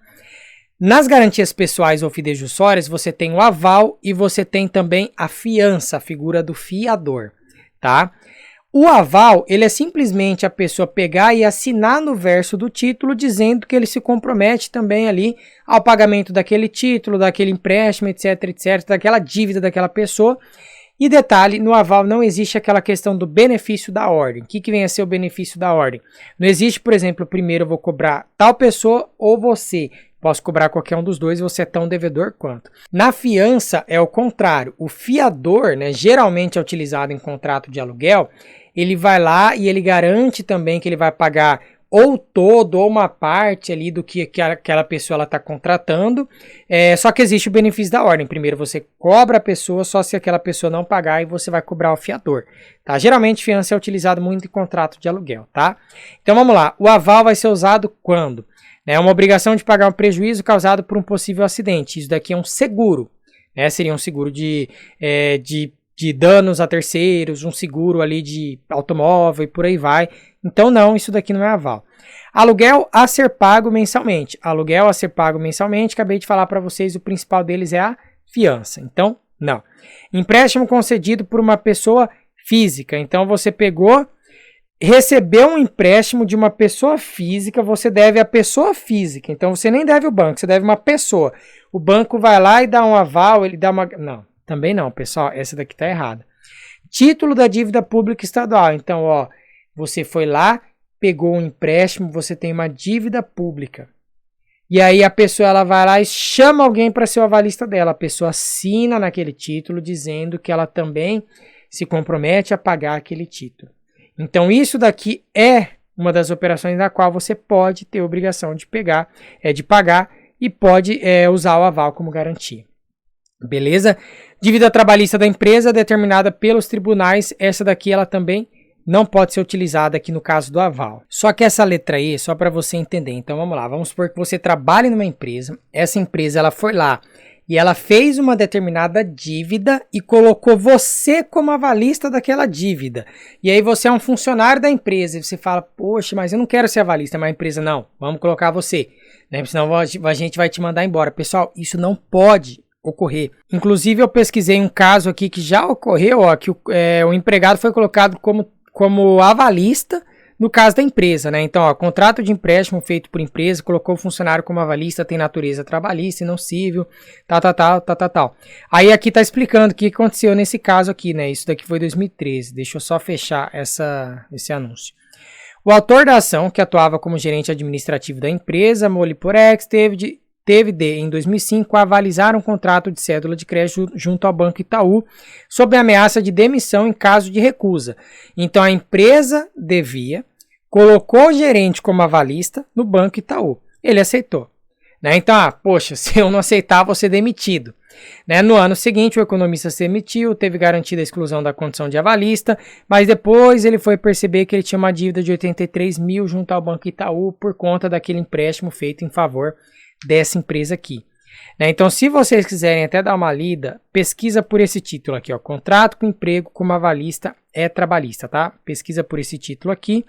Nas garantias pessoais ou fidejussórias, você tem o aval e você tem também a fiança, a figura do fiador, tá? O aval, ele é simplesmente a pessoa pegar e assinar no verso do título dizendo que ele se compromete também ali ao pagamento daquele título, daquele empréstimo, etc, etc, daquela dívida daquela pessoa. E detalhe, no aval não existe aquela questão do benefício da ordem. O que vem a ser o benefício da ordem? Não existe, por exemplo, primeiro eu vou cobrar tal pessoa ou você. Posso cobrar qualquer um dos dois e você é tão devedor quanto. Na fiança é o contrário. O fiador, né, geralmente é utilizado em contrato de aluguel, ele vai lá e ele garante também que ele vai pagar ou todo ou uma parte ali do que aquela pessoa está contratando. Só que existe o benefício da ordem. Primeiro você cobra a pessoa só se aquela pessoa não pagar e você vai cobrar o fiador. Tá? Geralmente fiança é utilizado muito em contrato de aluguel. Tá? Então vamos lá. O aval vai ser usado quando? É uma obrigação de pagar um prejuízo causado por um possível acidente. Isso daqui é um seguro. Né? Seria um seguro de danos a terceiros, um seguro ali de automóvel e por aí vai. Então não, isso daqui não é aval. Aluguel a ser pago mensalmente. Aluguel a ser pago mensalmente, acabei de falar para vocês, o principal deles é a fiança. Então, não. Empréstimo concedido por uma pessoa física. Então você pegou, recebeu um empréstimo de uma pessoa física, você deve à pessoa física. Então você nem deve o banco, você deve uma pessoa. O banco vai lá e dá um aval, ele dá uma... Não, também não, pessoal, essa daqui tá errada. Título da dívida pública estadual. Então, ó, você foi lá, pegou um empréstimo, você tem uma dívida pública. E aí a pessoa ela vai lá e chama alguém para ser o avalista dela. A pessoa assina naquele título dizendo que ela também se compromete a pagar aquele título. Então isso daqui é uma das operações na qual você pode ter obrigação de pagar e pode usar o aval como garantia. Beleza? Dívida trabalhista da empresa determinada pelos tribunais, essa daqui ela também não pode ser utilizada aqui no caso do aval. Só que essa letra E, só para você entender. Então vamos lá, vamos supor que você trabalhe numa empresa, essa empresa ela foi lá e ela fez uma determinada dívida e colocou você como avalista daquela dívida. E aí você é um funcionário da empresa e você fala, poxa, mas eu não quero ser avalista, mas a empresa não, vamos colocar você, né? Senão a gente vai te mandar embora. Pessoal, isso não pode ocorrer. Inclusive eu pesquisei um caso aqui que já ocorreu, ó, que o empregado foi colocado como avalista no caso da empresa, né? Então, ó, contrato de empréstimo feito por empresa, colocou o funcionário como avalista, tem natureza trabalhista e não civil, tal. Aí aqui tá explicando o que aconteceu nesse caso aqui, né? Isso daqui foi 2013. Deixa eu só fechar esse anúncio. O autor da ação, que atuava como gerente administrativo da empresa, Moliporex, teve em 2005, avalizar um contrato de cédula de crédito junto ao Banco Itaú sob ameaça de demissão em caso de recusa. Então a empresa devia, colocou o gerente como avalista no Banco Itaú. Ele aceitou. Né? Então, poxa, se eu não aceitar, vou ser demitido. Né? No ano seguinte, o economista se demitiu, teve garantida a exclusão da condição de avalista, mas depois ele foi perceber que ele tinha uma dívida de 83 mil junto ao Banco Itaú por conta daquele empréstimo feito em favor dessa empresa aqui. Né? Então, se vocês quiserem até dar uma lida, pesquisa por esse título aqui, ó, contrato com emprego como avalista é trabalhista, tá? Pesquisa por esse título aqui.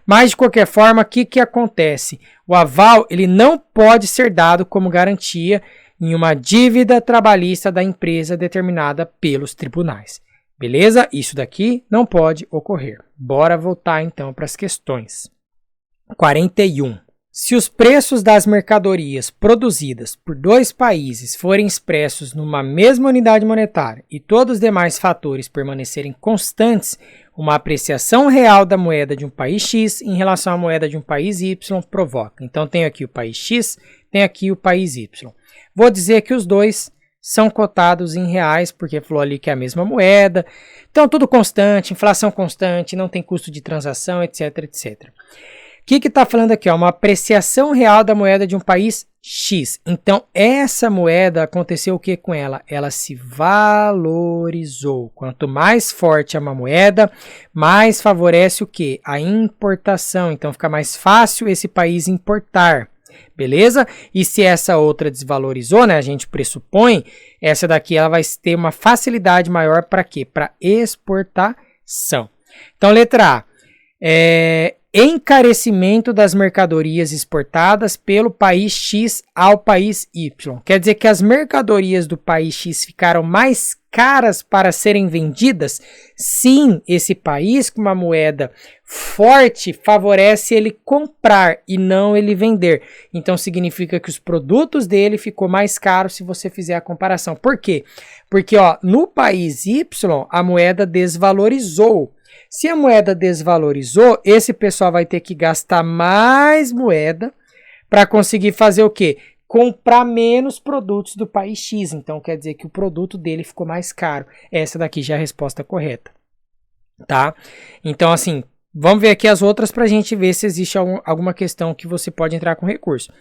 Mas, de qualquer forma, o que acontece? O aval, ele não pode ser dado como garantia em uma dívida trabalhista da empresa determinada pelos tribunais. Beleza? Isso daqui não pode ocorrer. Bora voltar, então, para as questões. 41. Se os preços das mercadorias produzidas por dois países forem expressos numa mesma unidade monetária e todos os demais fatores permanecerem constantes, uma apreciação real da moeda de um país X em relação à moeda de um país Y provoca. Então tem aqui o país X, tem aqui o país Y. Vou dizer que os dois são cotados em reais, porque falou ali que é a mesma moeda. Então tudo constante, inflação constante, não tem custo de transação, etc, etc. que está falando aqui? Ó, uma apreciação real da moeda de um país X. Então, essa moeda aconteceu o que com ela? Ela se valorizou. Quanto mais forte é uma moeda, mais favorece o que? A importação. Então, fica mais fácil esse país importar. Beleza? E se essa outra desvalorizou, né? A gente pressupõe, essa daqui ela vai ter uma facilidade maior para quê? Para exportação. Então, letra A. Encarecimento das mercadorias exportadas pelo país X ao país Y. Quer dizer que as mercadorias do país X ficaram mais caras para serem vendidas? Sim, esse país com uma moeda forte favorece ele comprar e não ele vender. Então significa que os produtos dele ficou mais caros se você fizer a comparação. Por quê? Porque no país Y a moeda desvalorizou. Se a moeda desvalorizou, esse pessoal vai ter que gastar mais moeda para conseguir fazer o quê? Comprar menos produtos do país X. Então, quer dizer que o produto dele ficou mais caro. Essa daqui já é a resposta correta. Tá? Então, assim, vamos ver aqui as outras para a gente ver se existe alguma questão que você pode entrar com recurso.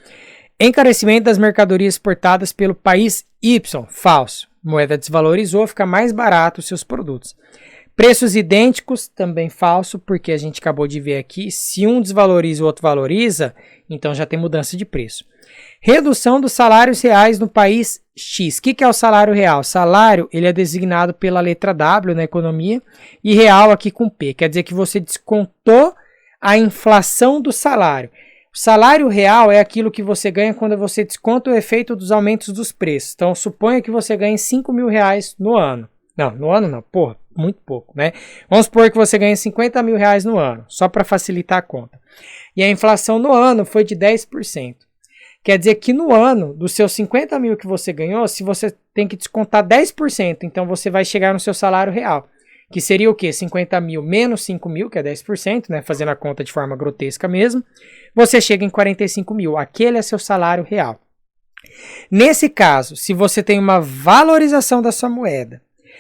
Encarecimento das mercadorias exportadas pelo país Y. Falso. Moeda desvalorizou, fica mais barato os seus produtos. Preços idênticos, também falso, porque a gente acabou de ver aqui, se um desvaloriza e o outro valoriza, então já tem mudança de preço. Redução dos salários reais no país X. O que é o salário real? Salário, ele é designado pela letra W na economia e real aqui com P. Quer dizer que você descontou a inflação do salário. O salário real é aquilo que você ganha quando você desconta o efeito dos aumentos dos preços. Então, suponha que você ganhe 5 mil reais no ano. Não, no ano não, porra, muito pouco, né? Vamos supor que você ganha 50 mil reais no ano, só para facilitar a conta. E a inflação no ano foi de 10%. Quer dizer que no ano, dos seus 50 mil que você ganhou, se você tem que descontar 10%, então você vai chegar no seu salário real, que seria o quê? 50 mil menos 5 mil, que é 10%, né? Fazendo a conta de forma grotesca mesmo, você chega em 45 mil. Aquele é seu salário real. Nesse caso, se você tem uma valorização da sua moeda,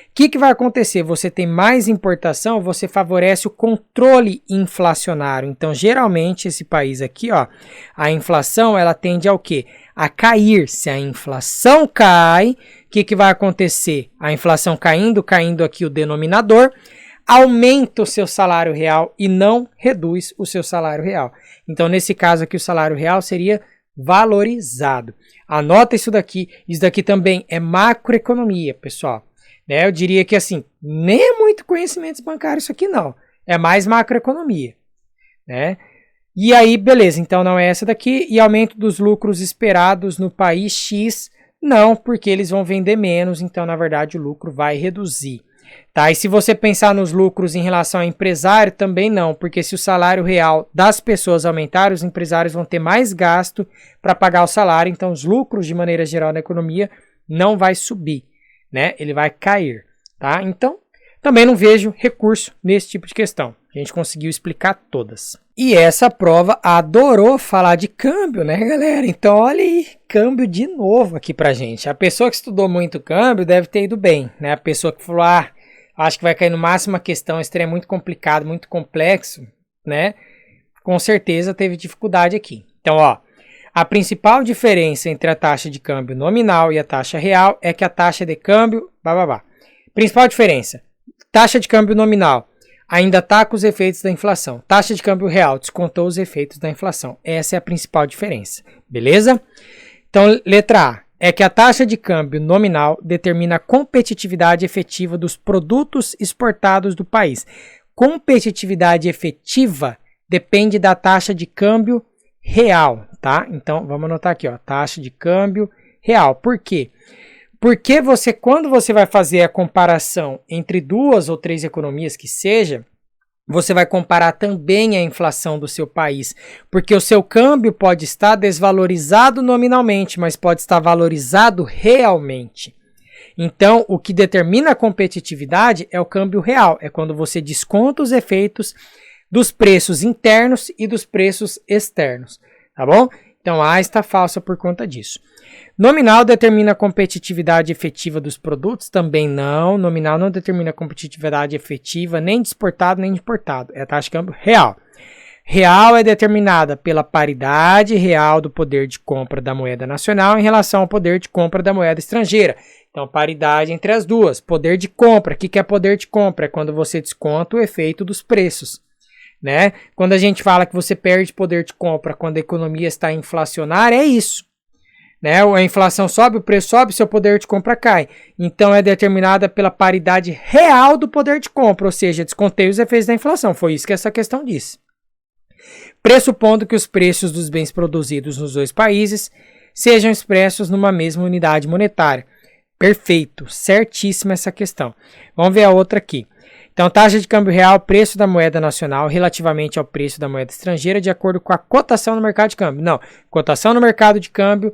o que vai acontecer? Você tem mais importação, você favorece o controle inflacionário. Então, geralmente, esse país aqui, a inflação, ela tende ao quê? A cair. Se a inflação cai, o que vai acontecer? A inflação caindo aqui o denominador, aumenta o seu salário real e não reduz o seu salário real. Então, nesse caso aqui, o salário real seria valorizado. Anota isso daqui também é macroeconomia, pessoal. Eu diria que assim, nem é muito conhecimentos bancários isso aqui não, é mais macroeconomia, né? E aí, beleza, então não é essa daqui. E aumento dos lucros esperados no país X, não, porque eles vão vender menos, então na verdade o lucro vai reduzir, tá? E se você pensar nos lucros em relação ao empresário, também não, porque se o salário real das pessoas aumentar, os empresários vão ter mais gasto para pagar o salário, então os lucros de maneira geral na economia não vai subir, né? Ele vai cair, tá? Então, também não vejo recurso nesse tipo de questão. A gente conseguiu explicar todas. E essa prova adorou falar de câmbio, né, galera? Então, olha aí, câmbio de novo aqui pra gente. A pessoa que estudou muito câmbio deve ter ido bem, né? A pessoa que falou, acho que vai cair no máximo uma questão, esse trem é muito complicado, muito complexo, né? Com certeza teve dificuldade aqui. Então, a principal diferença entre a taxa de câmbio nominal e a taxa real é que a taxa de câmbio... Principal diferença. Taxa de câmbio nominal ainda está com os efeitos da inflação. Taxa de câmbio real descontou os efeitos da inflação. Essa é a principal diferença. Beleza? Então, letra A. É que a taxa de câmbio nominal determina a competitividade efetiva dos produtos exportados do país. Competitividade efetiva depende da taxa de câmbio real, tá? Então, vamos anotar aqui, taxa de câmbio real. Por quê? Porque quando você vai fazer a comparação entre 2 ou 3 economias que seja, você vai comparar também a inflação do seu país, porque o seu câmbio pode estar desvalorizado nominalmente, mas pode estar valorizado realmente. Então, o que determina a competitividade é o câmbio real, é quando você desconta os efeitos dos preços internos e dos preços externos, tá bom? Então, A está falsa por conta disso. Nominal determina a competitividade efetiva dos produtos? Também não. Nominal não determina a competitividade efetiva nem de exportado nem de importado. É a taxa de câmbio real. Real é determinada pela paridade real do poder de compra da moeda nacional em relação ao poder de compra da moeda estrangeira. Então, paridade entre as duas. Poder de compra. O que é poder de compra? É quando você desconta o efeito dos preços. Né? Quando a gente fala que você perde poder de compra quando a economia está inflacionária, é isso. Né? A inflação sobe, o preço sobe, seu poder de compra cai. Então é determinada pela paridade real do poder de compra, ou seja, descontei os efeitos da inflação. Foi isso que essa questão disse. Pressupondo que os preços dos bens produzidos nos dois países sejam expressos numa mesma unidade monetária. Perfeito, certíssima essa questão. Vamos ver a outra aqui. Então, taxa de câmbio real, preço da moeda nacional relativamente ao preço da moeda estrangeira de acordo com a cotação no mercado de câmbio. Não, cotação no mercado de câmbio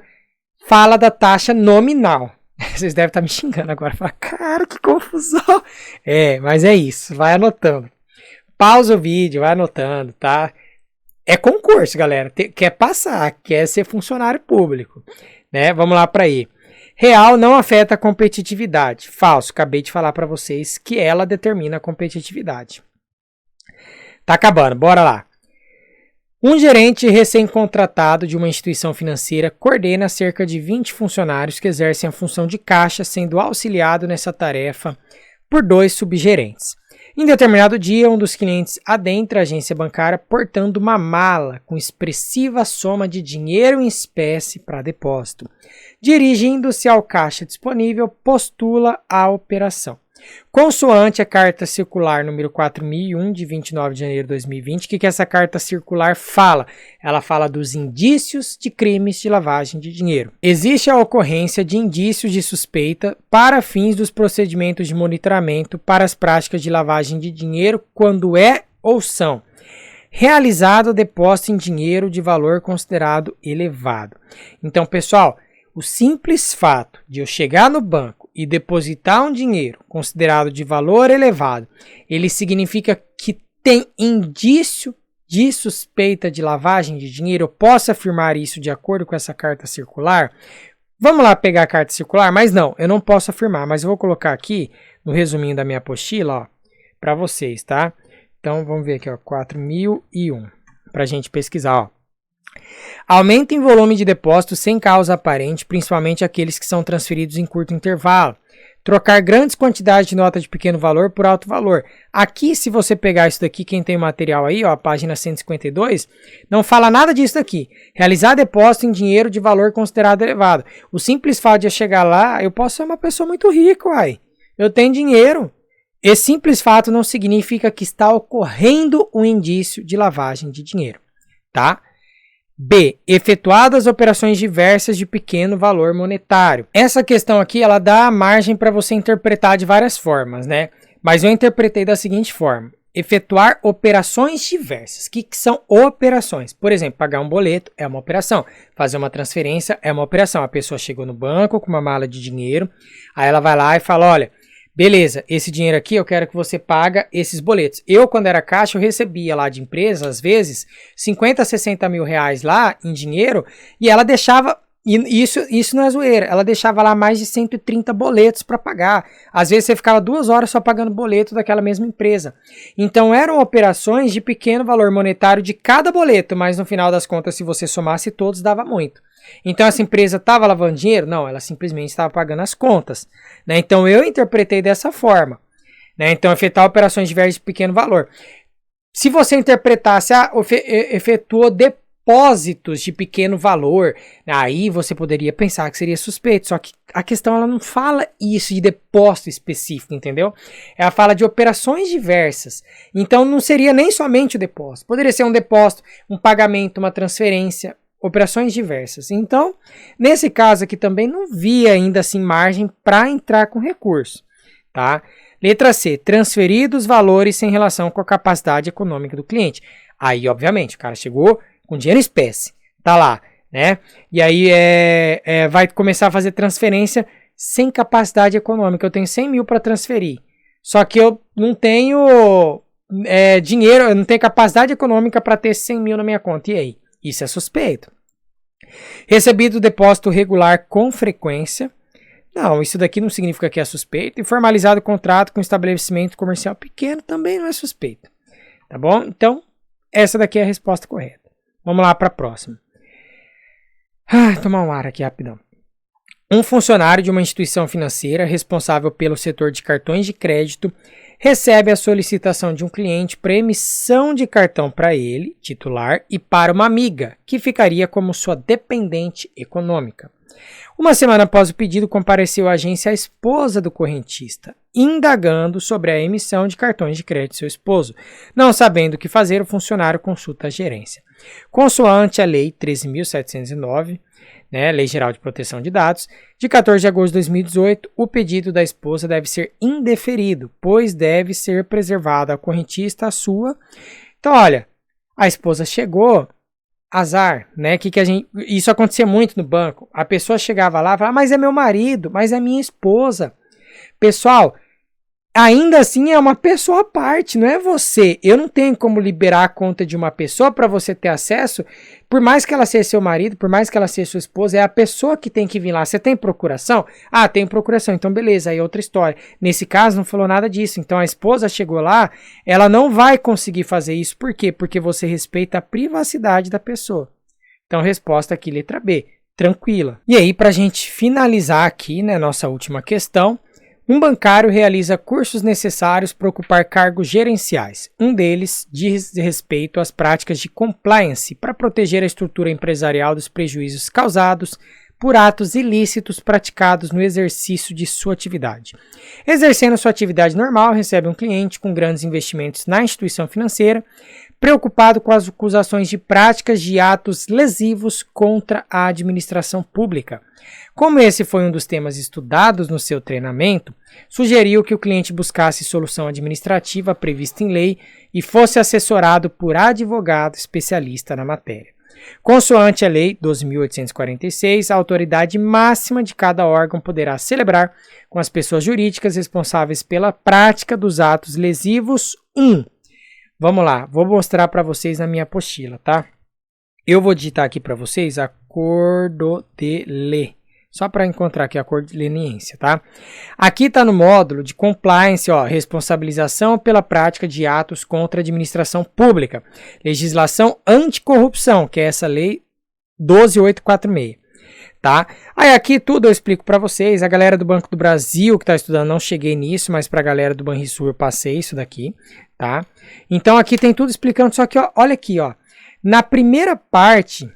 fala da taxa nominal. Vocês devem estar me xingando agora. Fala, cara, que confusão. Mas é isso, vai anotando. Pausa o vídeo, vai anotando, tá? É concurso, galera. Quer passar, quer ser funcionário público. Né? Vamos lá para aí. Real não afeta a competitividade. Falso. Acabei de falar para vocês que ela determina a competitividade. Tá acabando. Bora lá. Um gerente recém-contratado de uma instituição financeira coordena cerca de 20 funcionários que exercem a função de caixa, sendo auxiliado nessa tarefa por 2 subgerentes. Em determinado dia, um dos clientes adentra a agência bancária portando uma mala com expressiva soma de dinheiro em espécie para depósito. Dirigindo-se ao caixa disponível, postula a operação. Consoante a carta circular número 4001 de 29 de janeiro de 2020, o que essa carta circular fala? Ela fala dos indícios de crimes de lavagem de dinheiro. Existe a ocorrência de indícios de suspeita para fins dos procedimentos de monitoramento para as práticas de lavagem de dinheiro quando é ou são realizado depósito em dinheiro de valor considerado elevado. Então, pessoal, o simples fato de eu chegar no banco e depositar um dinheiro considerado de valor elevado, ele significa que tem indício de suspeita de lavagem de dinheiro. Eu posso afirmar isso de acordo com essa carta circular? Vamos lá pegar a carta circular? Mas não, eu não posso afirmar, mas eu vou colocar aqui no resuminho da minha apostila, para vocês, tá? Então vamos ver aqui, ó, 4001, para a gente pesquisar, ó. Aumento em volume de depósitos sem causa aparente, principalmente aqueles que são transferidos em curto intervalo. Trocar grandes quantidades de nota de pequeno valor por alto valor. Aqui, se você pegar isso daqui, quem tem o material aí, ó, a página 152, não fala nada disso daqui. Realizar depósito em dinheiro de valor considerado elevado. O simples fato de eu chegar lá, eu posso ser uma pessoa muito rica, uai. Eu tenho dinheiro. Esse simples fato não significa que está ocorrendo um indício de lavagem de dinheiro, tá? B. Efetuadas operações diversas de pequeno valor monetário. Essa questão aqui, ela dá margem para você interpretar de várias formas, né? Mas eu interpretei da seguinte forma. Efetuar operações diversas. O que são operações? Por exemplo, pagar um boleto é uma operação. Fazer uma transferência é uma operação. A pessoa chegou no banco com uma mala de dinheiro, aí ela vai lá e fala, olha, beleza, esse dinheiro aqui eu quero que você paga esses boletos. Eu, quando era caixa, eu recebia lá de empresa, às vezes, 50, 60 mil reais lá em dinheiro, e ela deixava, e isso não é zoeira, ela deixava lá mais de 130 boletos para pagar. Às vezes você ficava 2 horas só pagando boleto daquela mesma empresa. Então eram operações de pequeno valor monetário de cada boleto, mas no final das contas, se você somasse todos, dava muito. Então essa empresa estava lavando dinheiro? Não, ela simplesmente estava pagando as contas, né? Então eu interpretei dessa forma, né? Então efetuar operações diversas de pequeno valor. Se você interpretasse, efetuou depósitos de pequeno valor, aí você poderia pensar que seria suspeito, só que a questão ela não fala isso de depósito específico, entendeu? Ela fala de operações diversas, então não seria nem somente o depósito, poderia ser um depósito, um pagamento, uma transferência, operações diversas. Então, nesse caso aqui também não via ainda assim margem para entrar com recurso, tá? Letra C, transferidos valores sem relação com a capacidade econômica do cliente. Aí, obviamente, o cara chegou com dinheiro em espécie, tá lá, né? E aí vai começar a fazer transferência sem capacidade econômica. Eu tenho 100 mil para transferir, só que eu não tenho dinheiro, eu não tenho capacidade econômica para ter 100 mil na minha conta. E aí? Isso é suspeito. Recebido depósito regular com frequência. Não, isso daqui não significa que é suspeito. E formalizado contrato com estabelecimento comercial pequeno também não é suspeito. Tá bom? Então, essa daqui é a resposta correta. Vamos lá para a próxima. Tomar um ar aqui rapidão. Um funcionário de uma instituição financeira responsável pelo setor de cartões de crédito recebe a solicitação de um cliente para emissão de cartão para ele, titular, e para uma amiga, que ficaria como sua dependente econômica. Uma semana após o pedido, compareceu à agência a esposa do correntista, indagando sobre a emissão de cartões de crédito de seu esposo. Não sabendo o que fazer, o funcionário consulta a gerência. Consoante a Lei 13.709, Lei Geral de Proteção de Dados, de 14 de agosto de 2018, o pedido da esposa deve ser indeferido, pois deve ser preservada a correntista a sua. Então, olha, a esposa chegou, azar, né? Isso acontecia muito no banco. A pessoa chegava lá e falava, mas é meu marido, mas é minha esposa. Pessoal, ainda assim é uma pessoa à parte, não é você. Eu não tenho como liberar a conta de uma pessoa para você ter acesso, por mais que ela seja seu marido, por mais que ela seja sua esposa, é a pessoa que tem que vir lá. Você tem procuração? Ah, tem procuração, então beleza, aí é outra história. Nesse caso não falou nada disso, então a esposa chegou lá, ela não vai conseguir fazer isso, por quê? Porque você respeita a privacidade da pessoa. Então resposta aqui, letra B, tranquila. E aí pra gente finalizar aqui, nossa última questão, um bancário realiza cursos necessários para ocupar cargos gerenciais. Um deles diz respeito às práticas de compliance para proteger a estrutura empresarial dos prejuízos causados por atos ilícitos praticados no exercício de sua atividade. Exercendo sua atividade normal, recebe um cliente com grandes investimentos na instituição financeira, preocupado com as acusações de práticas de atos lesivos contra a administração pública. Como esse foi um dos temas estudados no seu treinamento, sugeriu que o cliente buscasse solução administrativa prevista em lei e fosse assessorado por advogado especialista na matéria. Consoante a Lei 12.846, a autoridade máxima de cada órgão poderá celebrar com as pessoas jurídicas responsáveis pela prática dos atos lesivos 1. Vamos lá, vou mostrar para vocês na minha apostila, tá? Eu vou digitar aqui para vocês acordo de lei. Só para encontrar aqui a acordo de leniência, tá? Aqui está no módulo de compliance, responsabilização pela prática de atos contra a administração pública. Legislação anticorrupção, que é essa lei 12.846, tá? Aí aqui tudo eu explico para vocês. A galera do Banco do Brasil que está estudando, não cheguei nisso, mas para a galera do Banrisul eu passei isso daqui, tá? Então aqui tem tudo explicando, só que olha aqui, na primeira parte...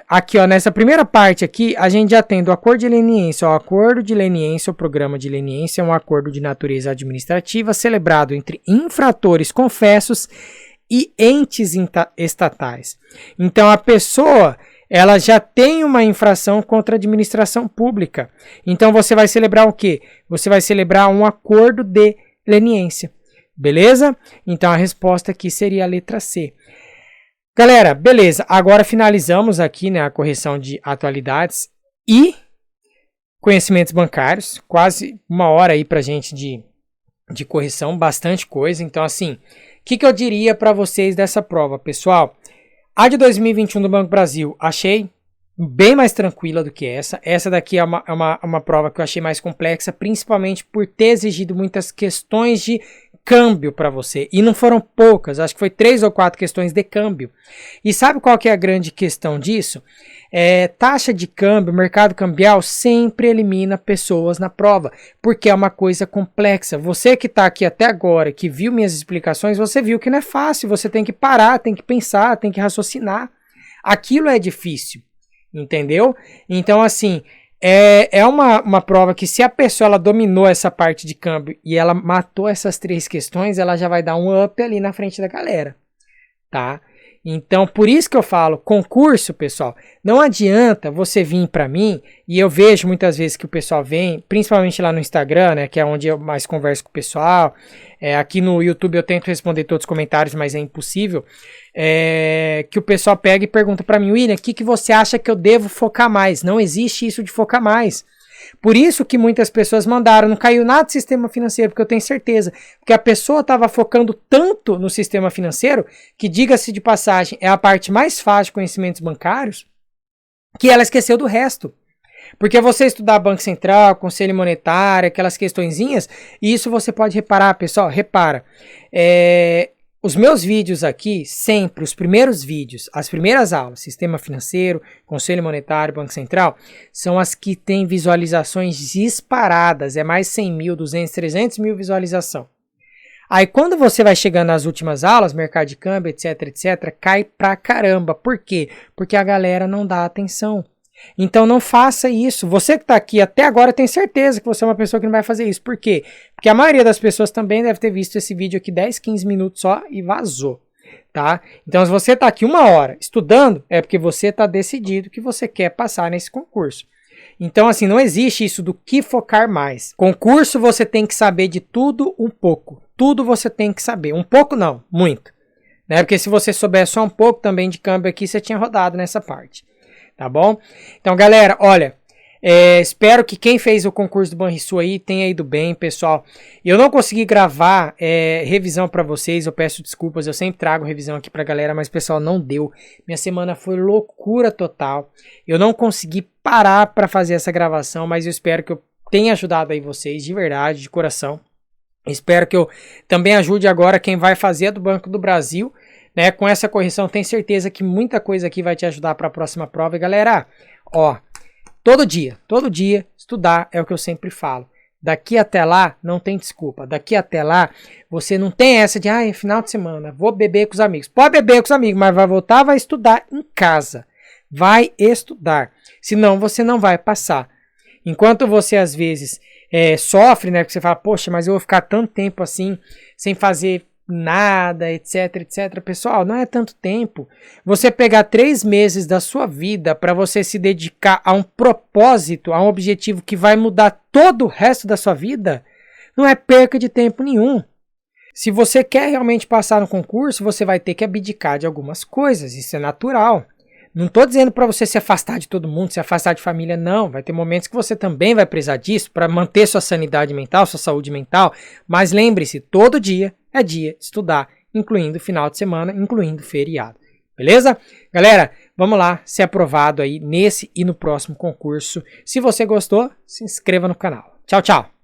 Aqui, nessa primeira parte aqui, a gente já tem do acordo de leniência. O acordo de leniência, o programa de leniência, é um acordo de natureza administrativa celebrado entre infratores confessos e entes estatais. Então, a pessoa, ela já tem uma infração contra a administração pública. Então, você vai celebrar o quê? Você vai celebrar um acordo de leniência. Beleza? Então, a resposta aqui seria a letra C. Galera, beleza, agora finalizamos aqui a correção de atualidades e conhecimentos bancários, quase uma hora aí pra gente de correção, bastante coisa. Então assim, o que eu diria para vocês dessa prova, pessoal? A de 2021 do Banco Brasil, achei bem mais tranquila do que essa. Essa daqui é uma prova que eu achei mais complexa, principalmente por ter exigido muitas questões de câmbio para você, e não foram poucas, acho que foi 3 ou 4 questões de câmbio. E sabe qual que é a grande questão disso? Taxa de câmbio, mercado cambial sempre elimina pessoas na prova, porque é uma coisa complexa. Você que está aqui até agora, que viu minhas explicações, você viu que não é fácil, você tem que parar, tem que pensar, tem que raciocinar. Aquilo é difícil, entendeu? Então assim, é uma prova que se a pessoa ela dominou essa parte de câmbio e ela matou essas 3 questões, ela já vai dar um up ali na frente da galera, tá? Então, por isso que eu falo, concurso, pessoal, não adianta você vir para mim, e eu vejo muitas vezes que o pessoal vem, principalmente lá no Instagram, que é onde eu mais converso com o pessoal, aqui no YouTube eu tento responder todos os comentários, mas é impossível, que o pessoal pega e pergunta para mim, William, o que você acha que eu devo focar mais? Não existe isso de focar mais. Por isso que muitas pessoas mandaram, não caiu nada do sistema financeiro, porque eu tenho certeza, porque a pessoa estava focando tanto no sistema financeiro, que diga-se de passagem, é a parte mais fácil de conhecimentos bancários, que ela esqueceu do resto. Porque você estudar Banco Central, Conselho Monetário, aquelas questõezinhas, isso você pode reparar, pessoal, repara. Os meus vídeos aqui, sempre, os primeiros vídeos, as primeiras aulas, Sistema Financeiro, Conselho Monetário, Banco Central, são as que têm visualizações disparadas, é mais 100 mil, 200, 300 mil visualização. Aí quando você vai chegando nas últimas aulas, mercado de câmbio, etc, etc, cai pra caramba. Por quê? Porque a galera não dá atenção. Então não faça isso. Você que está aqui até agora tem certeza que você é uma pessoa que não vai fazer isso. Por quê? Porque a maioria das pessoas também deve ter visto esse vídeo aqui 10, 15 minutos só e vazou, tá? Então se você está aqui 1 hora estudando, é porque você está decidido que você quer passar nesse concurso. Então assim, não existe isso do que focar mais. Concurso você tem que saber de tudo um pouco. Tudo você tem que saber. Um pouco não, muito. Né? Porque se você souber só um pouco também de câmbio aqui, você tinha rodado nessa parte. Tá bom? Então, galera, olha, espero que quem fez o concurso do Banrisul aí tenha ido bem, pessoal. Eu não consegui gravar revisão para vocês, eu peço desculpas, eu sempre trago revisão aqui pra galera, mas, pessoal, não deu. Minha semana foi loucura total. Eu não consegui parar para fazer essa gravação, mas eu espero que eu tenha ajudado aí vocês, de verdade, de coração. Espero que eu também ajude agora quem vai fazer a do Banco do Brasil. Né, com essa correção, tenho certeza que muita coisa aqui vai te ajudar para a próxima prova. E galera, ó, todo dia, estudar é o que eu sempre falo. Daqui até lá, não tem desculpa. Daqui até lá, você não tem essa de, é final de semana, vou beber com os amigos. Pode beber com os amigos, mas vai voltar, vai estudar em casa. Vai estudar. Senão, você não vai passar. Enquanto você, às vezes, sofre, né, porque você fala, poxa, mas eu vou ficar tanto tempo assim, sem fazer nada, etc, etc. Pessoal, não é tanto tempo. Você pegar 3 meses da sua vida para você se dedicar a um propósito, a um objetivo que vai mudar todo o resto da sua vida, não é perca de tempo nenhum. Se você quer realmente passar no concurso, você vai ter que abdicar de algumas coisas, isso é natural. Não estou dizendo para você se afastar de todo mundo, se afastar de família, não. Vai ter momentos que você também vai precisar disso para manter sua sanidade mental, sua saúde mental. Mas lembre-se, todo dia é dia de estudar, incluindo final de semana, incluindo feriado. Beleza? Galera, vamos lá ser aprovado aí nesse e no próximo concurso. Se você gostou, se inscreva no canal. Tchau, tchau!